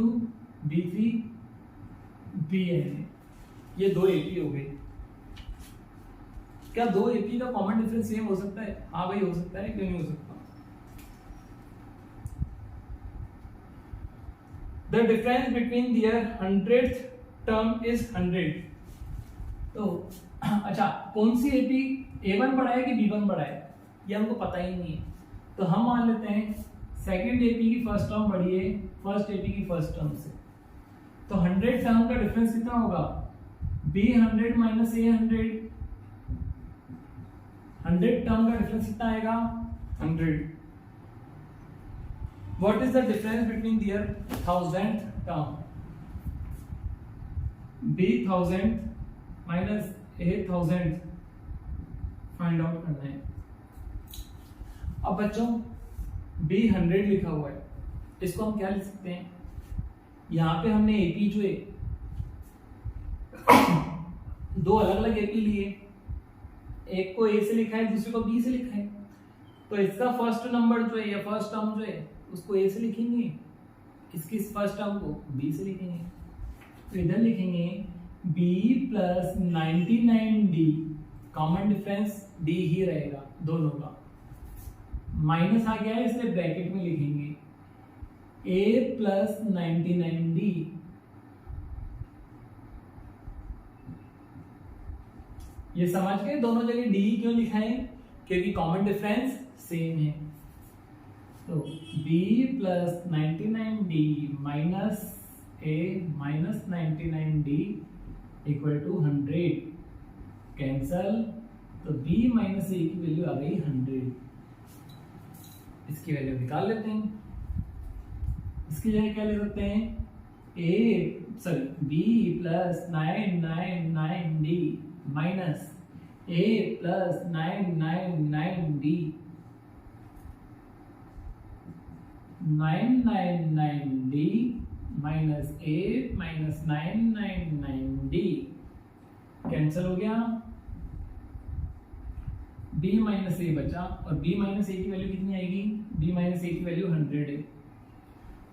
B3, BNA, ये दो AP हो गए। क्या दो AP का कॉमन डिफरेंस सेम हो सकता है? हाँ भाई हो सकता है, क्यों नहीं हो सकता। The difference between their 100th term is 100। तो अच्छा, कौन सी एपी A1 बड़ा है कि B1 बड़ा है, ये हमको पता ही नहीं है, तो हम मान लेते हैं सेकंड एपी की फर्स्ट टर्म बड़ी है फर्स्ट एपी की फर्स्ट टर्म से, तो 100 टर्म का डिफरेंस कितना होगा, B100 - A100, 100 टर्म का डिफरेंस कितना आएगा 100. What is the difference between their 1000 term. b 1000 minus a 1000 find out करना है. अब बच्चों b 100 लिखा हुआ है, इसको हम क्या लिख सकते हैं. यहाँ पे हमने AP जो है दो अलग अलग AP लिए, एक को A से लिखा है दूसरे को B से लिखा है. तो इसका फर्स्ट नंबर जो है या फर्स्ट टर्म जो है उसको A से लिखेंगे, इसकी फर्स्ट टर्म को B से लिखेंगे. तो इधर लिखेंगे B plus 99D, common difference D ही रहेगा दोनों का. माइनस आ गया है इसलिए ब्रैकेट में लिखेंगे A प्लस 99D. ये समझ गए दोनों जगह D क्यों लिखा है, क्योंकि कॉमन डिफरेंस सेम है. तो B plus 99D minus A minus 99D equal to 100. Cancel. तो B माइनस A की वैल्यू आ गई 100. इसकी वैल्यू निकाल लेते हैं. इसकी जगह क्या ले सकते हैं B plus 999D minus A plus 999D 999D minus A minus 999D cancel हो गया. B माइनस A बचा और B माइनस A की वैल्यू कितनी आएगी, B माइनस A की वैल्यू 100 है.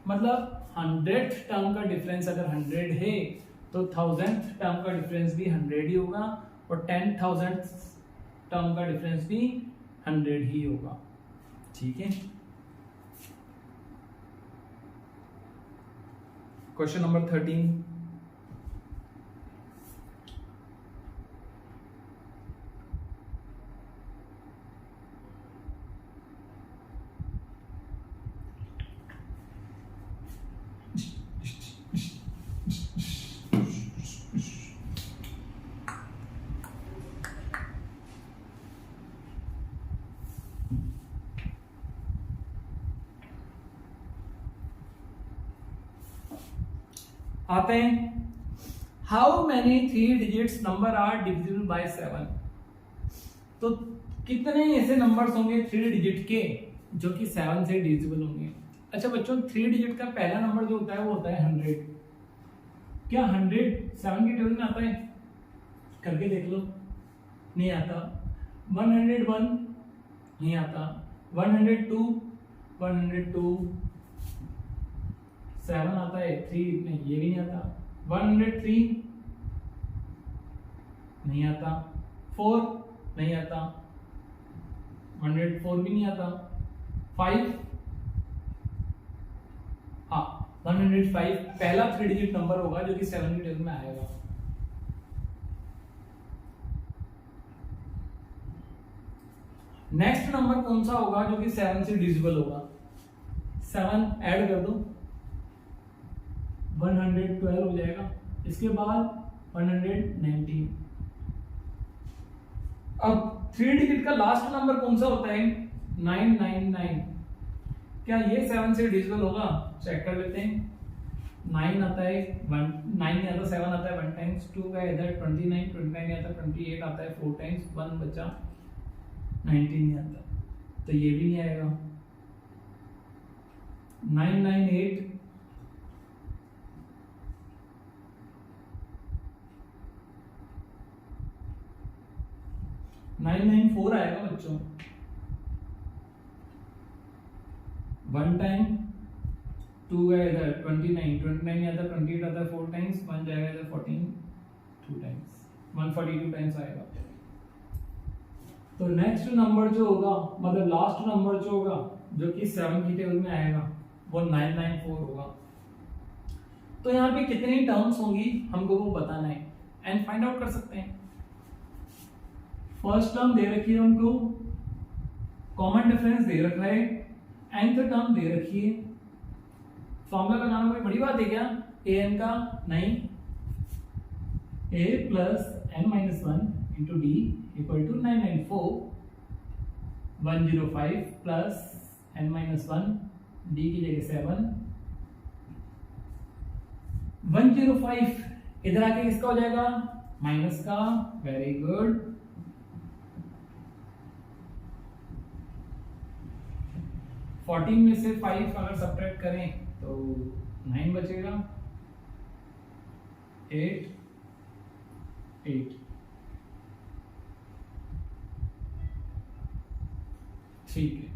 मतलब 100th टर्म का डिफरेंस अगर 100 है तो 1000th टर्म का डिफरेंस भी 100 ही होगा और 10,000th टर्म का डिफरेंस भी 100 ही होगा. ठीक है. Question number 13. आते हैं. How many 3 digits number are divisible by 7. तो कितने ऐसे नंबर्स होंगे 3 डिजिट के जो कि 7 से डिविजिबल होंगे. अच्छा बच्चों 3 डिजिट का पहला नंबर जो होता है वो होता है 100. क्या 100 7 के टेबल में आता है, करके देख लो. नहीं आता. 101 नहीं आता. 102 102 7 आता है. 3 नहीं, ये भी नहीं आता. 103 नहीं आता. 4 नहीं आता. 104 भी नहीं आता. 5 हाँ 105 पहला 3 डिजिट नंबर होगा जो कि 7 के टेबल में आएगा. नेक्स्ट नंबर कौन सा होगा जो कि 7 से डिविजिबल होगा. 7 ऐड कर दो 112 हो जाएगा. इसके बाद 119. अब 3 डिजिट का लास्ट नंबर कौन सा होता है 999. क्या ये 7 से डिविजिबल होगा, चेक कर लेते हैं. 9 आता है 1 9 नहीं आता. 7 आता है 1 टाइम्स. 2 का इधर 29 29 नहीं आता. 28 आता है 4 टाइम्स. 1 बचा 19 नहीं आता. तो ये भी नहीं आएगा. 998 994 आएगा बच्चों. 1 टाइम. 2 गया इधर 29 29 नहीं आता. 28 आता है 4 टाइम्स. 1 जाएगा इधर 14 2 टाइम्स. 142 टाइम्स आएगा. तो नेक्स्ट नंबर जो होगा मतलब लास्ट नंबर जो होगा जो कि 7 की टेबल में आएगा वो 994 होगा. तो यहाँ पे कितनी टर्म्स होंगी हमको वो बताना है एंड फाइंड आउट कर सकते हैं. फर्स्ट टर्म दे रखी है हमको, कॉमन डिफरेंस दे रखा है, nth टर्म दे रखी है. फॉर्मूला लगाना कोई बड़ी बात है क्या an का? नहीं. a plus n minus 1 into d equal to 994 105 plus n-1 d की जगह 7 105 इधर आके किसका हो जाएगा माइनस का। Very good. 14 में से 5 अगर सब्ट्रैक्ट करें तो 9 बचेगा। 8 ठीक है।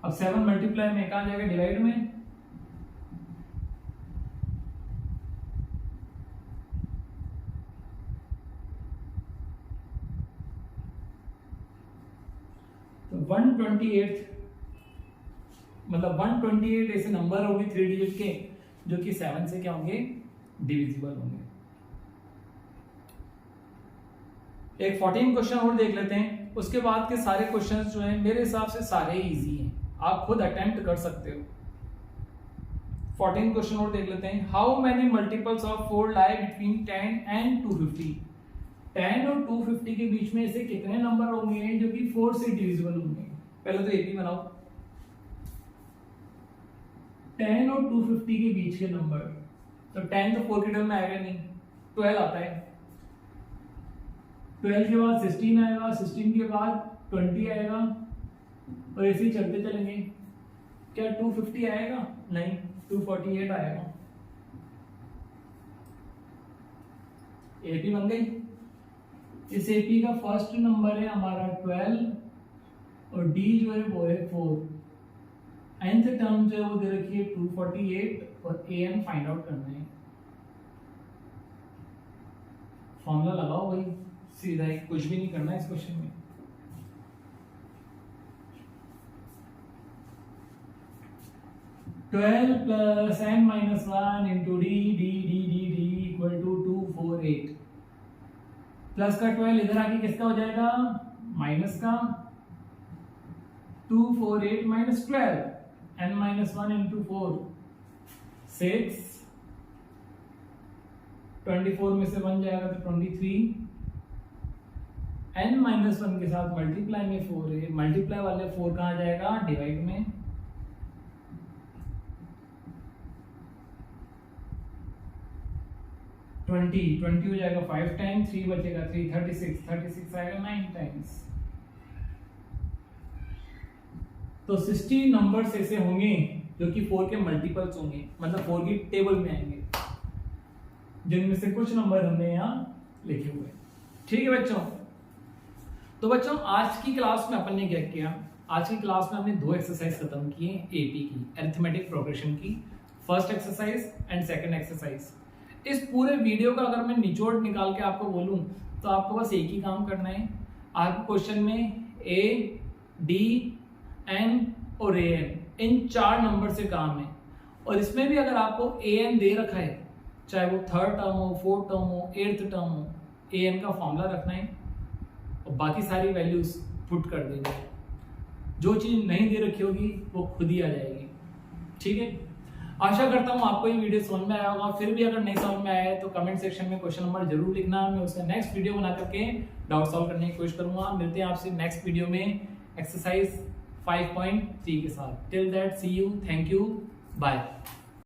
अब 7 मल्टीप्लाई में कहा जाएगा डिवाइड में। तो 128 मतलब 128 ऐसे नंबर होंगे 3 डिजिट के जो कि 7 से क्या होंगे डिविजिबल होंगे। एक 14 क्वेश्चन और देख लेते हैं। उसके बाद के सारे क्वेश्चंस जो हैं मेरे हिसाब से सारे इजी हैं, आप खुद अटेम्प्ट कर सकते हो। 14 क्वेश्चन और देख लेते हैं। How many multiples of 4 lie between 10 and 250। 10 और 250 के बीच में ऐसे कितने नंबर होंगे जो कि 4 से डिविजिबल होंगे। पहले तो एपी बनाओ। 10 और 250 के बीच के नंबर, तो 10 तो 4 के टर्म में आएगा नहीं, 12 आता है। 12 के बाद 16 आएगा, 16 के बाद 20 आएगा और ऐसे ही चलते चलेंगे। क्या 250 आएगा? नहीं, 248 आएगा। एपी बन गई। इस एपी का फर्स्ट नंबर है हमारा 12 और डी जो है वो है 4। nth टर्म जो है वो दे रखी है 248 और an फाइंड आउट करना है। फॉर्मूला लगाओ भाई, सीधा ही, कुछ भी नहीं करना इस क्वेश्चन में। Twelve plus n-1 into d d d d d equal to 248। Plus का 12 इधर आके किसका हो जाएगा माइनस का। 248 माइनस 12 n-1 इंटू 4 6। 24 में से 1 जाएगा तो 23। n-1 के साथ मल्टीप्लाई में 4 है, मल्टीप्लाई वाले 4 कहाँ जाएगा डिवाइड में। ट्वेंटी हो जाएगा 5 टाइम्स, 3 बचेगा 3, 36 आएगा 9 टाइम्स। तो 60 नंबर्स ऐसे होंगे जो कि 4 के मल्टीपल्स होंगे, मतलब 4 की टेबल में आएंगे, जिनमें से कुछ नंबर हमने यहाँ लिखे हुए। ठीक है बच्चों। तो बच्चों आज की क्लास में अपन ने क्या किया, आज की क्लास में हमने 2 एक्सरसाइज खत्म किए एपी की, अरिथमेटिक प्रोग्रेशन की, first exercise and second exercise. इस पूरे वीडियो का अगर मैं निचोड़ निकाल के आपको बोलूं तो आपको बस एक ही काम करना है। आपको क्वेश्चन में ए, डी, एन और ए एन, इन 4 नंबर से काम है। और इसमें भी अगर आपको ए एन दे रखा है, चाहे वो 3rd टर्म हो, 4th टर्म हो, 8th टर्म हो, ए एन का फॉर्मूला रखना है और बाकी सारी वैल्यूज पुट कर देंगे। जो चीज नहीं दे रखी होगी वो खुद ही आ जाएगी। ठीक है, आशा करता हूँ आपको ये वीडियो समझ में आया होगा। फिर भी अगर नहीं समझ में आया है तो कमेंट सेक्शन में क्वेश्चन नंबर जरूर लिखना, मैं उसका नेक्स्ट वीडियो बना करके डाउट सॉल्व करने की कोशिश करूंगा। मिलते हैं आपसे नेक्स्ट वीडियो में एक्सरसाइज 5.3 के साथ। Till that see you, thank you, bye.